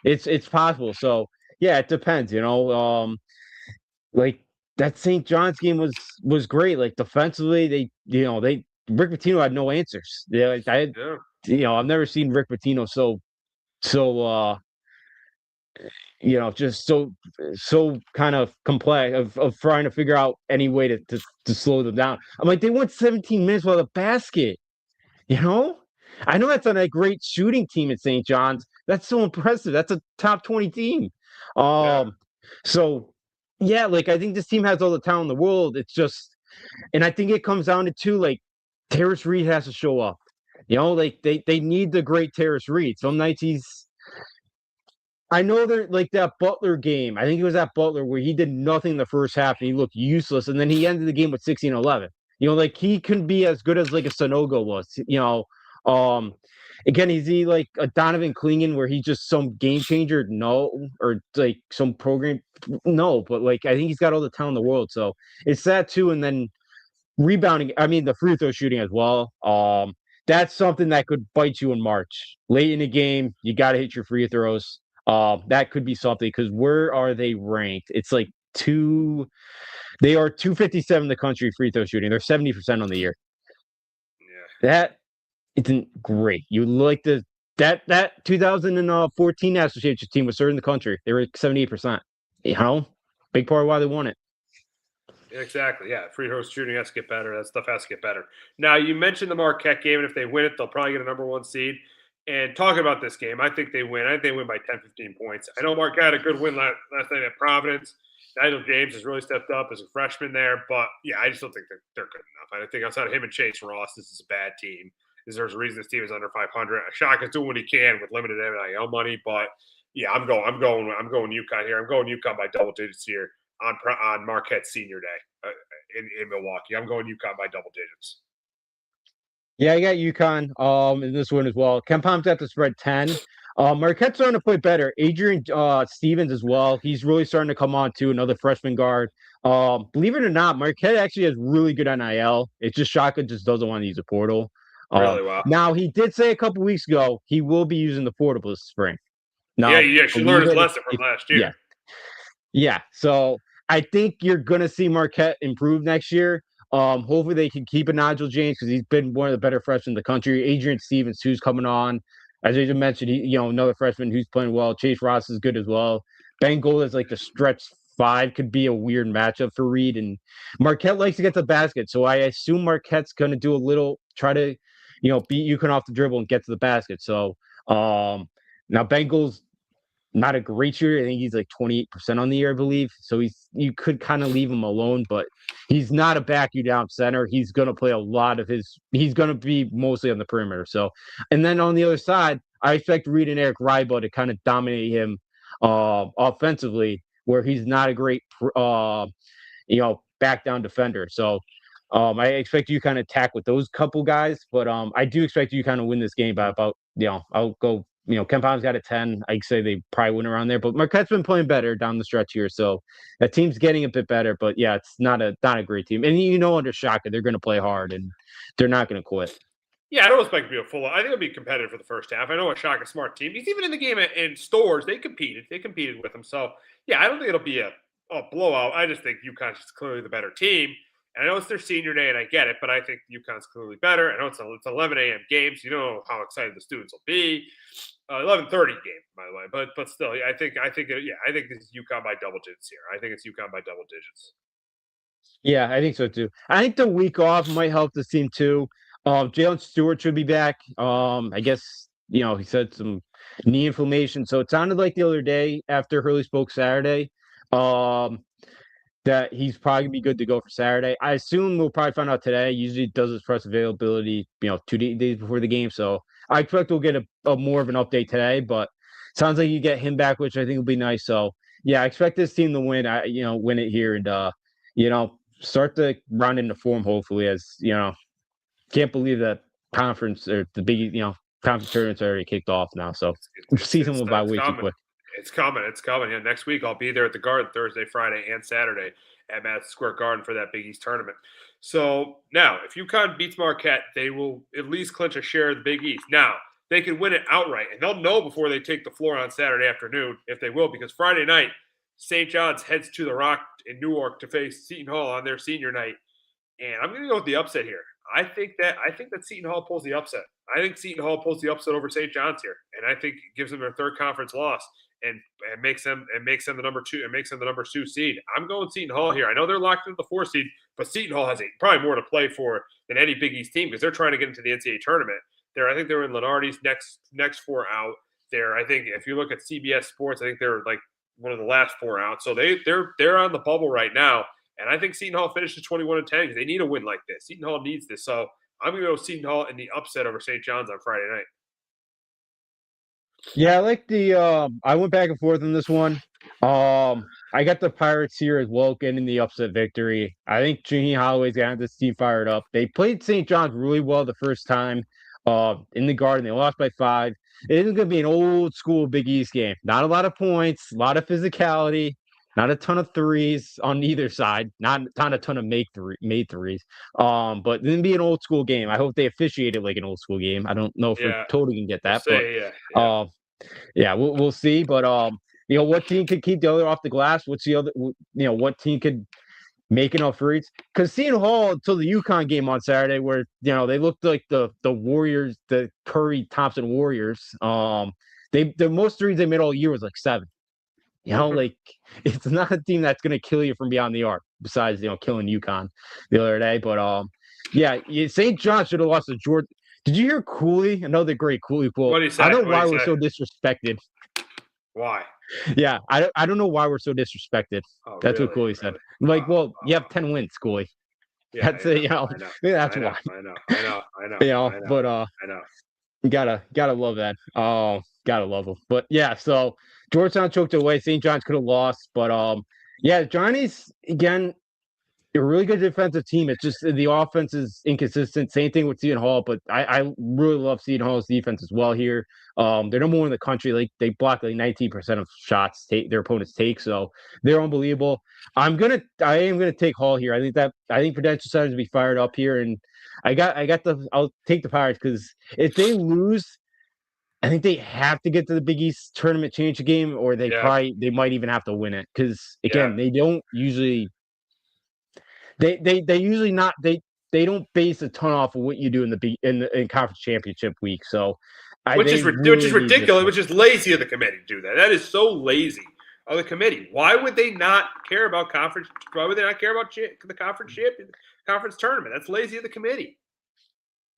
It's possible. So yeah, it depends. Like that St. John's game was great. Like defensively, they Rick Pitino had no answers. Yeah, like, I've never seen Rick Pitino so just so kind of complex of trying to figure out any way to slow them down. I'm like, they went 17 minutes without a basket. You know, I know that's not a great shooting team at St. John's. That's so impressive. That's a top 20 team.
Yeah.
So yeah, like I think this team has all the talent in the world. It's just, and I think it comes down to two, like Terrace Reed has to show up. Like they need the great Terrace Reed. Some nights I know they're like that Butler game. I think it was that Butler where he did nothing in the first half and he looked useless, and then he ended the game with 16-11. Like he can be as good as like a Sonogo was. Again, is he like a Donovan Clingan where he's just some game changer? No, or like some program? No, but like I think he's got all the talent in the world. So it's that too, and then rebounding. I mean, the free throw shooting as well. That's something that could bite you in March. Late in the game, you got to hit your free throws. That could be something because where are they ranked? It's like they are 257 in the country free throw shooting. They're 70% on the year.
Yeah.
That isn't great. You like that 2014 national championship team was third in the country. They were 78%. Big part of why they won it.
Exactly. Yeah. Free throw shooting has to get better. That stuff has to get better. Now, you mentioned the Marquette game, and if they win it, they'll probably get a number 1 seed. And talking about this game, I think they win. I think they win by 10, 15 points. I know Marquette had a good win last night at Providence. Nigel James has really stepped up as a freshman there. But, yeah, I just don't think they're good enough. I think outside of him and Chase Ross, this is a bad team. There's a reason this team is under 500. Shaka's doing what he can with limited NIL money. But, yeah, I'm going UConn here. I'm going UConn by double digits here on Marquette's senior day in Milwaukee. I'm going UConn by double digits.
Yeah, I got UConn in this one as well. KenPom's at the spread 10. Marquette's starting to play better. Adrian Stevens as well. He's really starting to come on too, another freshman guard. Believe it or not, Marquette actually has really good NIL. It's just Shaka just doesn't want to use the portal.
Really well.
Now, he did say a couple weeks ago he will be using the portal this spring.
Now, yeah, she learned his lesson from last year.
Yeah. So I think you're going to see Marquette improve next year. Hopefully they can keep a Nigel James because he's been one of the better freshmen in the country. Adrian Stevens, who's coming on, as I just mentioned, another freshman who's playing well. Chase Ross is good as well. Ben Gold is like the stretch 5 could be a weird matchup for Reed, and Marquette likes to get the basket, so I assume Marquette's going to do a little try to, beat UConn off the dribble and get to the basket. So now Ben Gold's not a great shooter. I think he's like 28% on the year, I believe. So you could kind of leave him alone, but he's not a back you down center. He's going to play he's going to be mostly on the perimeter. So, and then on the other side, I expect Reed and Eric Ryba to kind of dominate him offensively, where he's not a great, back down defender. So I expect you kind of attack with those couple guys, but I do expect you kind of win this game by about, I'll go. KenPom's got a 10. I'd say they probably win around there, but Marquette's been playing better down the stretch here, so that team's getting a bit better. But yeah, it's not a great team, and under Shaka they're going to play hard and they're not going to quit.
Yeah, I don't expect to be a full. I think it'll be competitive for the first half. I know a Shaka's smart team. He's even in the game in Stores. They competed with him. So yeah, I don't think it'll be a blowout. I just think UConn's just clearly the better team. And I know it's their senior day, and I get it, but I think UConn's clearly better. I know it's 11 a.m. game, so you know how excited the students will be. 11:30 game, by the way, but still, yeah, I think this is UConn by double digits here. I think it's UConn by double digits.
Yeah, I think so too. I think the week off might help this team too. Jalen Stewart should be back. I guess he said some knee inflammation, so it sounded like the other day after Hurley spoke Saturday. Um, that he's probably gonna be good to go for Saturday. I assume we'll probably find out today. Usually does his press availability, 2 days before the game. So I expect we'll get a more of an update today. But sounds like you get him back, which I think will be nice. So yeah, I expect this team to win. Win it here and start the round into form. Hopefully, can't believe that conference or the big conference tournaments already kicked off now. So season will by way too quick.
It's coming. It's coming. Yeah, next week I'll be there at the Garden Thursday, Friday, and Saturday at Madison Square Garden for that Big East tournament. So now, if UConn beats Marquette, they will at least clinch a share of the Big East. Now, they can win it outright, and they'll know before they take the floor on Saturday afternoon if they will, because Friday night, St. John's heads to the Rock in Newark to face Seton Hall on their senior night. And I'm going to go with the upset here. I think that Seton Hall pulls the upset. I think Seton Hall pulls the upset over St. John's here, and I think it gives them their third conference loss and makes them the number 2 seed. I'm going Seton Hall here. I know they're locked into the 4 seed, but Seton Hall has probably more to play for than any Big East team because they're trying to get into the NCAA tournament. I think they're in Lenardi's next 4 out. I think if you look at CBS Sports, I think they're like one of the last 4 out. So they're on the bubble right now. And I think Seton Hall finishes 21-10 because they need a win like this. Seton Hall needs this. So I'm going to go Seton Hall in the upset over St. John's on Friday night.
Yeah, I like I went back and forth on this one. I got the Pirates here as well, getting the upset victory. I think Jimmy Holloway's got this team fired up. They played St. John's really well the first time in the Garden. They lost by 5. It is going to be an old school Big East game. Not a lot of points, a lot of physicality. Not a ton of threes on either side. Not a ton of made threes. But then be an old school game. I hope they officiate it like an old school game. I don't know if we totally can get that, we'll see. But what team could keep the other off the glass? What's the other? What team could make enough reads? Because Seton Hall until the Uconn game on Saturday, where they looked like the Warriors, the Curry Thompson Warriors. The most threes they made all year was like 7. It's not a team that's going to kill you from beyond the arc, besides, killing UConn the other day. But, St. John should have lost to Georgia. Did you hear Cooley? Another great Cooley quote.
What did he say?
I don't know why we're so disrespected.
Why?
Yeah, I don't know why we're so disrespected. That's really? What Cooley said. You have 10 wins, Cooley.
Yeah,
that's it. That's why.
I know.
But I know. You gotta love that. Oh, gotta love them. But yeah, so Georgetown choked away. St. John's could have lost, but Johnny's again a really good defensive team. It's just the offense is inconsistent. Same thing with Seton Hall, but I really love Seton Hall's defense as well here. They're number 1 in the country. Like they block like 19% of shots their opponents take, so they're unbelievable. I am gonna take Hall here. I think Prudential Center's to be fired up here, and I'll take the Pirates because if they lose, I think they have to get to the Big East tournament championship game, or they might even have to win it because again they don't usually. They usually not they don't base a ton off of what you do in conference championship week. So
which is ridiculous, which is lazy of the committee to do that. That is so lazy of the committee. Why would they not care about conference? Why would they not care about the conference tournament? That's lazy of the committee.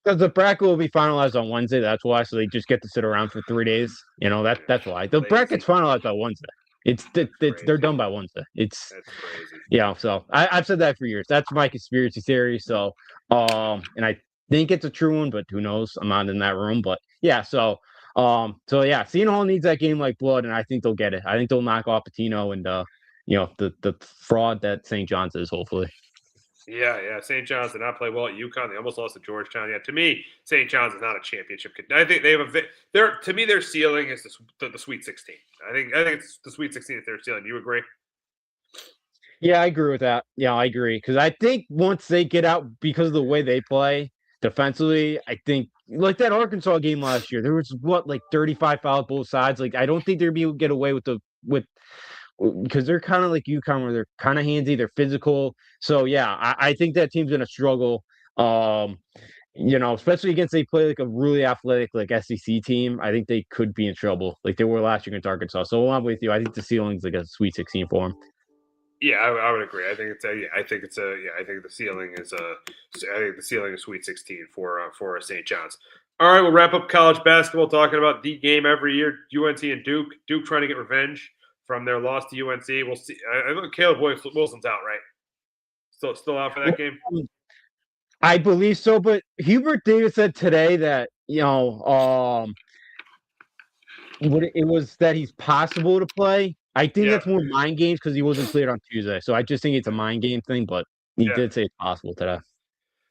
Because the bracket will be finalized on Wednesday. That's why. So they just get to sit around for 3 days. That's why the bracket's finalized by Wednesday. They're done by Wednesday. That's crazy. So I've said that for years. That's my conspiracy theory. So and I think it's a true one, but who knows? I'm not in that room. But Seton Hall needs that game like blood, and I think they'll get it. I think they'll knock off Patino and the fraud that St. John's is, hopefully.
Yeah. St. John's did not play well at UConn. They almost lost to Georgetown. Yeah, to me, St. John's is not a championship. I think they have to me, their ceiling is the Sweet 16. I think it's the Sweet 16 is their ceiling. Do you agree?
Yeah, I agree with that. Yeah, I agree because I think once they get out, because of the way they play defensively, I think like that Arkansas game last year, there was 35 fouls both sides. Like I don't think they'd be able to get away with because they're kind of like UConn, where they're kind of handsy, they're physical. So yeah, I think that team's gonna struggle. Um, especially against they play like a really athletic like SEC team. I think they could be in trouble, like they were last year against Arkansas. So I'm with you. I think the ceiling's like a Sweet 16 for them.
Yeah, I would agree. I think it's a. Yeah, I think it's a. Yeah, I think the ceiling is a. I think the ceiling is Sweet 16 for St. John's. All right, we'll wrap up college basketball talking about the game every year: UNC and Duke. Duke trying to get revenge from their loss to UNC. We'll see. I think Caleb Wilson's out, right? Still out for that game.
I believe so, but Hubert Davis said today that it was that he's possible to play. I think
Yeah,
that's more mind games because he wasn't cleared on Tuesday. So I just think it's a mind game thing, but he
yeah.
did say it's possible today.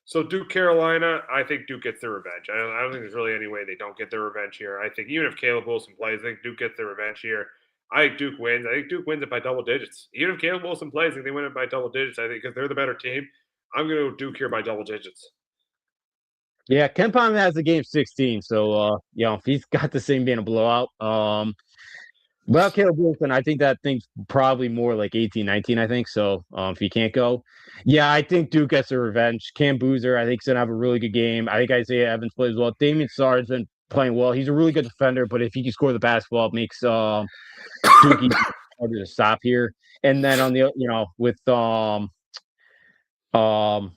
So Duke Carolina, I think Duke gets their revenge. I don't think there's really any way they don't get their revenge here. I think even if Caleb Wilson plays, I think Duke gets their revenge here. I think Duke wins. I think Duke wins it by double digits. Even if Caleb Wilson plays, I think they win it by double digits. I think because they're the better team. I'm going to go Duke here by double digits.
Yeah, Ken Palm has the game 16, so if he's got the same being a blowout. Well, Caleb Wilson, I think that thing's probably more like 18, 19, I think. So if he can't go, yeah, I think Duke gets a revenge. Cam Boozer, I think, is going to have a really good game. I think Isaiah Evans plays well. Damian Sarr has been playing well. He's a really good defender, but if he can score the basketball, it makes Duke even harder to stop here. And then on the, um,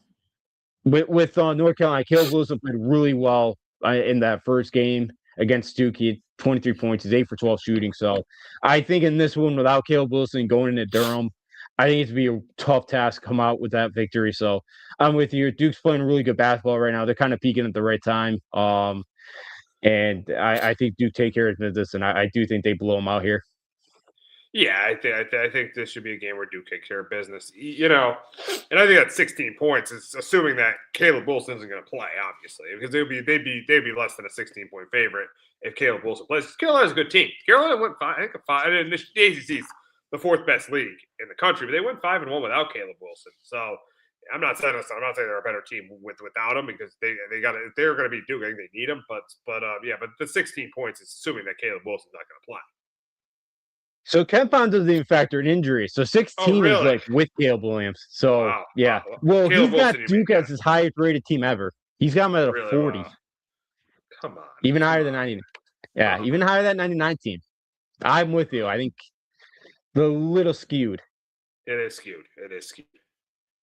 with North Carolina, Caleb Wilson played really well in that first game against Duke. He had 23 points. He's 8 for 12 shooting. So I think in this one, without Caleb Wilson going into Durham, I think it's going to be a tough task to come out with that victory. So I'm with you. Duke's playing really good basketball right now. They're kind of peaking at the right time. And I think Duke take care of business, and I do think they blow them out here.
Yeah, I think this should be a game where Duke takes care of business. And I think that 16 points is assuming that Caleb Wilson isn't going to play, obviously, because they'd be less than a 16-point favorite if Caleb Wilson plays. Carolina's a good team. Carolina went five. And the ACC's the fourth best league in the country, but they went 5-1 without Caleb Wilson. So I'm not saying they're a better team without him because they got if they're going to be Duke, I think they need him. But the 16 points is assuming that Caleb Wilson's not going to play.
So KenPom doesn't even factor in injuries. So 16 is like with Caleb Williams. So wow. Yeah. Well, Caleb he's got Duke as his highest rated team ever. He's got him at a 40.
Come on.
Even higher than 90. Yeah, even higher than 99 team. I'm with you. I think the little skewed.
It is skewed.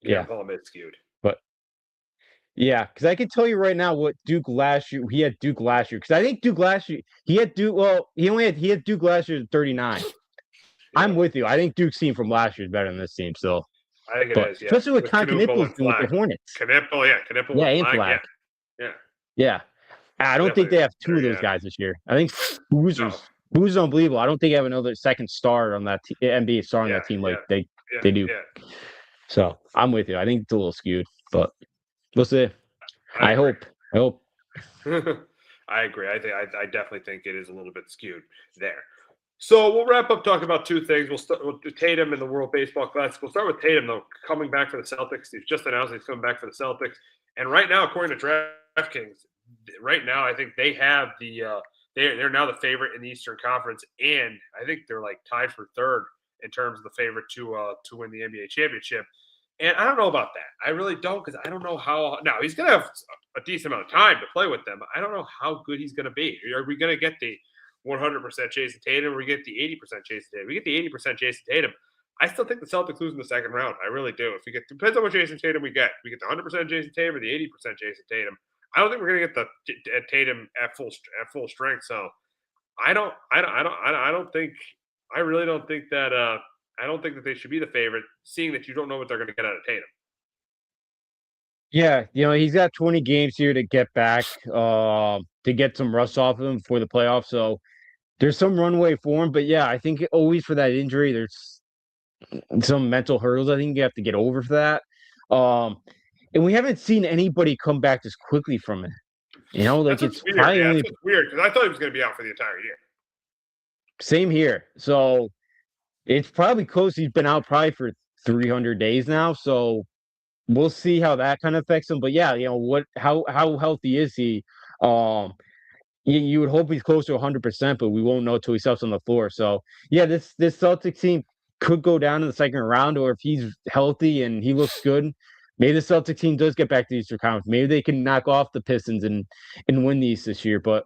Yeah.
Palm is skewed.
But yeah, because I can tell you right now what Duke last year. He had Duke last year. Because I think Duke last year he had Duke. Well, he had Duke last year at 39. I'm with you. I think Duke's team from last year is better than this team still.
I think it is, yeah.
Especially with Knippel's doing with the Hornets.
Knippel
and Flag. Yeah. I don't think they have two of those guys this year. I think Boozer's unbelievable. I don't think they have another second star on that NBA star on that team like they do. Yeah. So I'm with you. I think it's a little skewed, but we'll see. I hope.
I agree. I definitely think it is a little bit skewed there. So we'll wrap up talking about two things. We'll start with Tatum in the World Baseball Classic. We'll start with Tatum, though, coming back for the Celtics. He's just announced he's coming back for the Celtics. And right now, according to DraftKings, I think they have they're now the favorite in the Eastern Conference, and I think they're like tied for third in terms of the favorite to win the NBA championship. And I don't know about that. I really don't, because I don't know how. Now he's going to have a decent amount of time to play with them. I don't know how good he's going to be. Are we going to get the 100% Jason Tatum, or we get the 80% Jason Tatum? We get the 80% Jason Tatum. I still think the Celtics lose in the second round. I really do. If we get, depends on what Jason Tatum we get. We get the 100% Jason Tatum or the 80% Jason Tatum. I don't think we're gonna get the Tatum at full strength. So I really don't think that I don't think that they should be the favorite, seeing that you don't know what they're going to get out of Tatum.
Yeah, he's got 20 games here to get back, to get some rust off of him for the playoffs. So there's some runway for him. But yeah, I think always for that injury, there's some mental hurdles I think you have to get over for that. And we haven't seen anybody come back this quickly from it. It's
weird. Probably it's weird because I thought he was going to be out for the entire year.
Same here. So it's probably close. He's been out probably for 300 days now. So we'll see how that kind of affects him. But yeah, how healthy is he? You would hope he's close to 100%, but we won't know until he steps on the floor. So yeah, this Celtics team could go down in the second round, or if he's healthy and he looks good, maybe the Celtic team does get back to the Eastern Conference. Maybe they can knock off the Pistons and win the East this year. But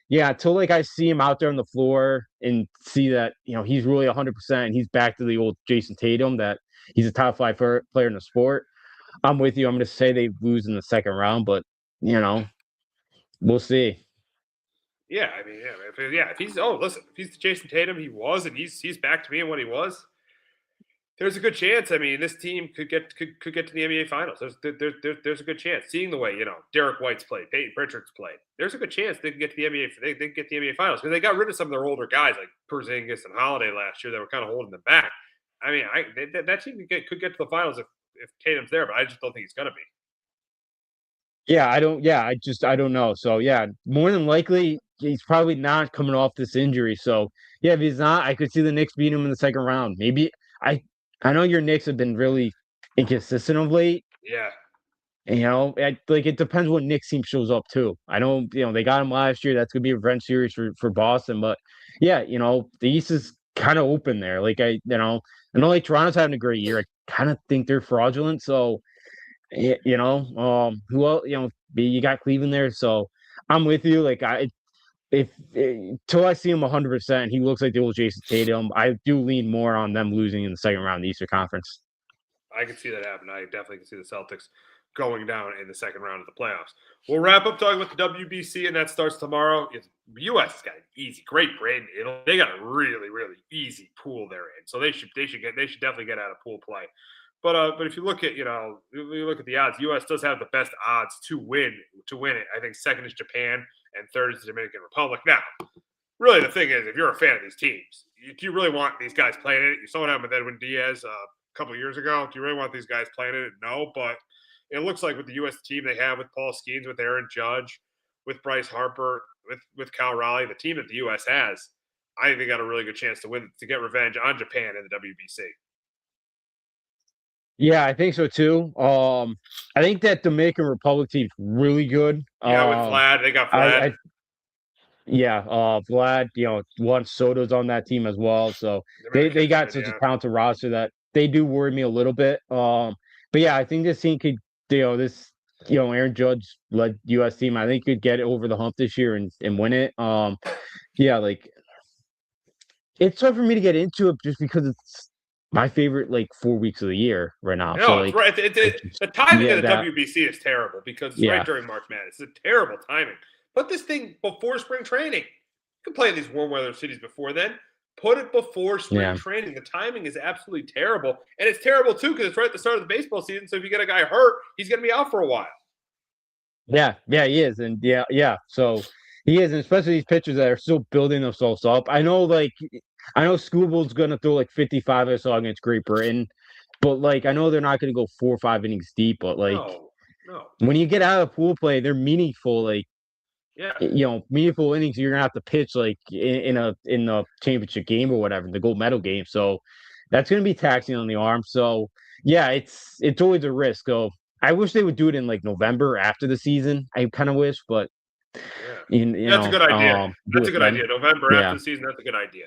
yeah, until like I see him out there on the floor and see that he's really 100% and he's back to the old Jason Tatum, that he's a top five player in the sport. I'm with you. I'm going to say they lose in the second round, but we'll see.
Yeah, I mean, if he's listen, if he's Jason Tatum, he was, and he's back to being what he was. There's a good chance. I mean, this team could get to the NBA Finals. There's a good chance. Seeing the way Derek White's played, Peyton Pritchard's played, there's a good chance they could get to the NBA. They could get the NBA Finals because they got rid of some of their older guys like Porzingis and Holiday last year that were kind of holding them back. I mean, that team could get to the finals if Tatum's there, but I just don't think he's gonna be.
Yeah, I don't. Yeah, I don't know. So yeah, more than likely he's probably not coming off this injury. So yeah, if he's not, I could see the Knicks beating him in the second round. Maybe I I know your Knicks have been really inconsistent of late.
Yeah,
Like it depends what Knicks team shows up too. I know, they got him last year. That's gonna be a revenge series for Boston. But yeah, the East is kind of open there. Like I know like Toronto's having a great year. I kind of think they're fraudulent. So who else? You got Cleveland there. So I'm with you. Like if till I see him 100%, he looks like the old Jason Tatum. I do lean more on them losing in the second round of the Eastern Conference.
I can see that happen. I definitely can see the Celtics going down in the second round of the playoffs. We'll wrap up talking about the WBC, and that starts tomorrow. U.S. has got an easy, Great Britain, Italy. They got a really, really easy pool they're in, so they should definitely get out of pool play. But if you look at the odds, U.S. does have the best odds to win it. I think second is Japan and third is the Dominican Republic. Now, really, the thing is, if you're a fan of these teams, do you really want these guys playing it? You saw what happened with Edwin Diaz a couple of years ago. Do you really want these guys playing it? No, but it looks like with the U.S. team they have with Paul Skeens, with Aaron Judge, with Bryce Harper, with Cal Raleigh, the team that the U.S. has, I think they got a really good chance to get revenge on Japan in the WBC.
Yeah, I think so too. I think that Dominican Republic team's really good.
Yeah, with Vlad, they got Vlad.
Yeah, Vlad, Juan Soto's on that team as well. So they got such a talented roster that they do worry me a little bit. But yeah, I think this team could, Aaron Judge led U.S. team. I think could get it over the hump this year and win it. Yeah, like it's tough for me to get into it just because it's my favorite 4 weeks of the year right now.
No,
so
it's right. The timing of the WBC is terrible because it's right during March Madness. It's a terrible timing. Put this thing before spring training. You can play in these warm weather cities before then. Put it before spring training. The timing is absolutely terrible. And it's terrible, too, because it's right at the start of the baseball season. So if you get a guy hurt, he's going to be out for a while.
Yeah, he is. And yeah. So he is, and especially these pitchers that are still building themselves up. I know Scooble's going to throw 55 or so against Great Britain. But, I know they're not going to go 4 or 5 innings deep. But,
no.
when you get out of pool play, they're meaningful, meaningful innings you're gonna have to pitch in the championship game or whatever, the gold medal game. So that's gonna be taxing on the arm. So yeah, it's always a risk. So I wish they would do it in November after the season. I kind of wish, but
that's a good idea. That's a good idea. November after the season, that's a good idea.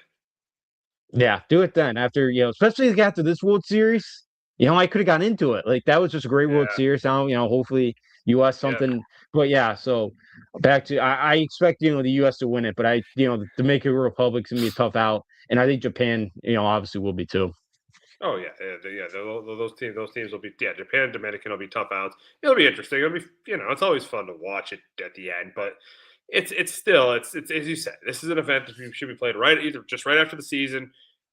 Yeah, do it then after especially after this World Series. I could have gotten into it. That was just a great World Series. Now, hopefully U.S. something. Yeah. But yeah, so back to I expect the U.S. to win it, but the Dominican Republic's gonna be a tough out, and I think Japan obviously will be too.
Oh yeah. Those teams will be Japan and Dominican will be tough outs. It'll be interesting. It'll be it's always fun to watch it at the end, but it's still as you said, this is an event that should be played either just right after the season,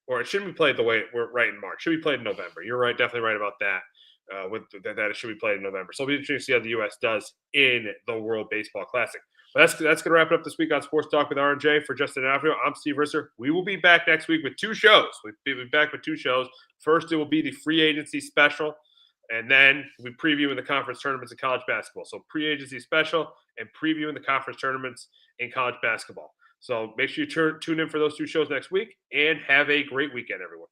or it shouldn't be played the way we're right in March. It should be played in November. You're right, definitely right about that. That it should be played in November. So it'll be interesting to see how the U.S. does in the World Baseball Classic. But that's going to wrap it up this week on Sports Talk with R&J. For Justin and Alfredo, I'm Steve Risser. We will be back next week with 2 shows. We'll be back with 2 shows. First, it will be the free agency special, and then we'll be previewing the conference tournaments in college basketball. So pre-agency special and previewing the conference tournaments in college basketball. So make sure you tune in for those 2 shows next week, and have a great weekend, everyone.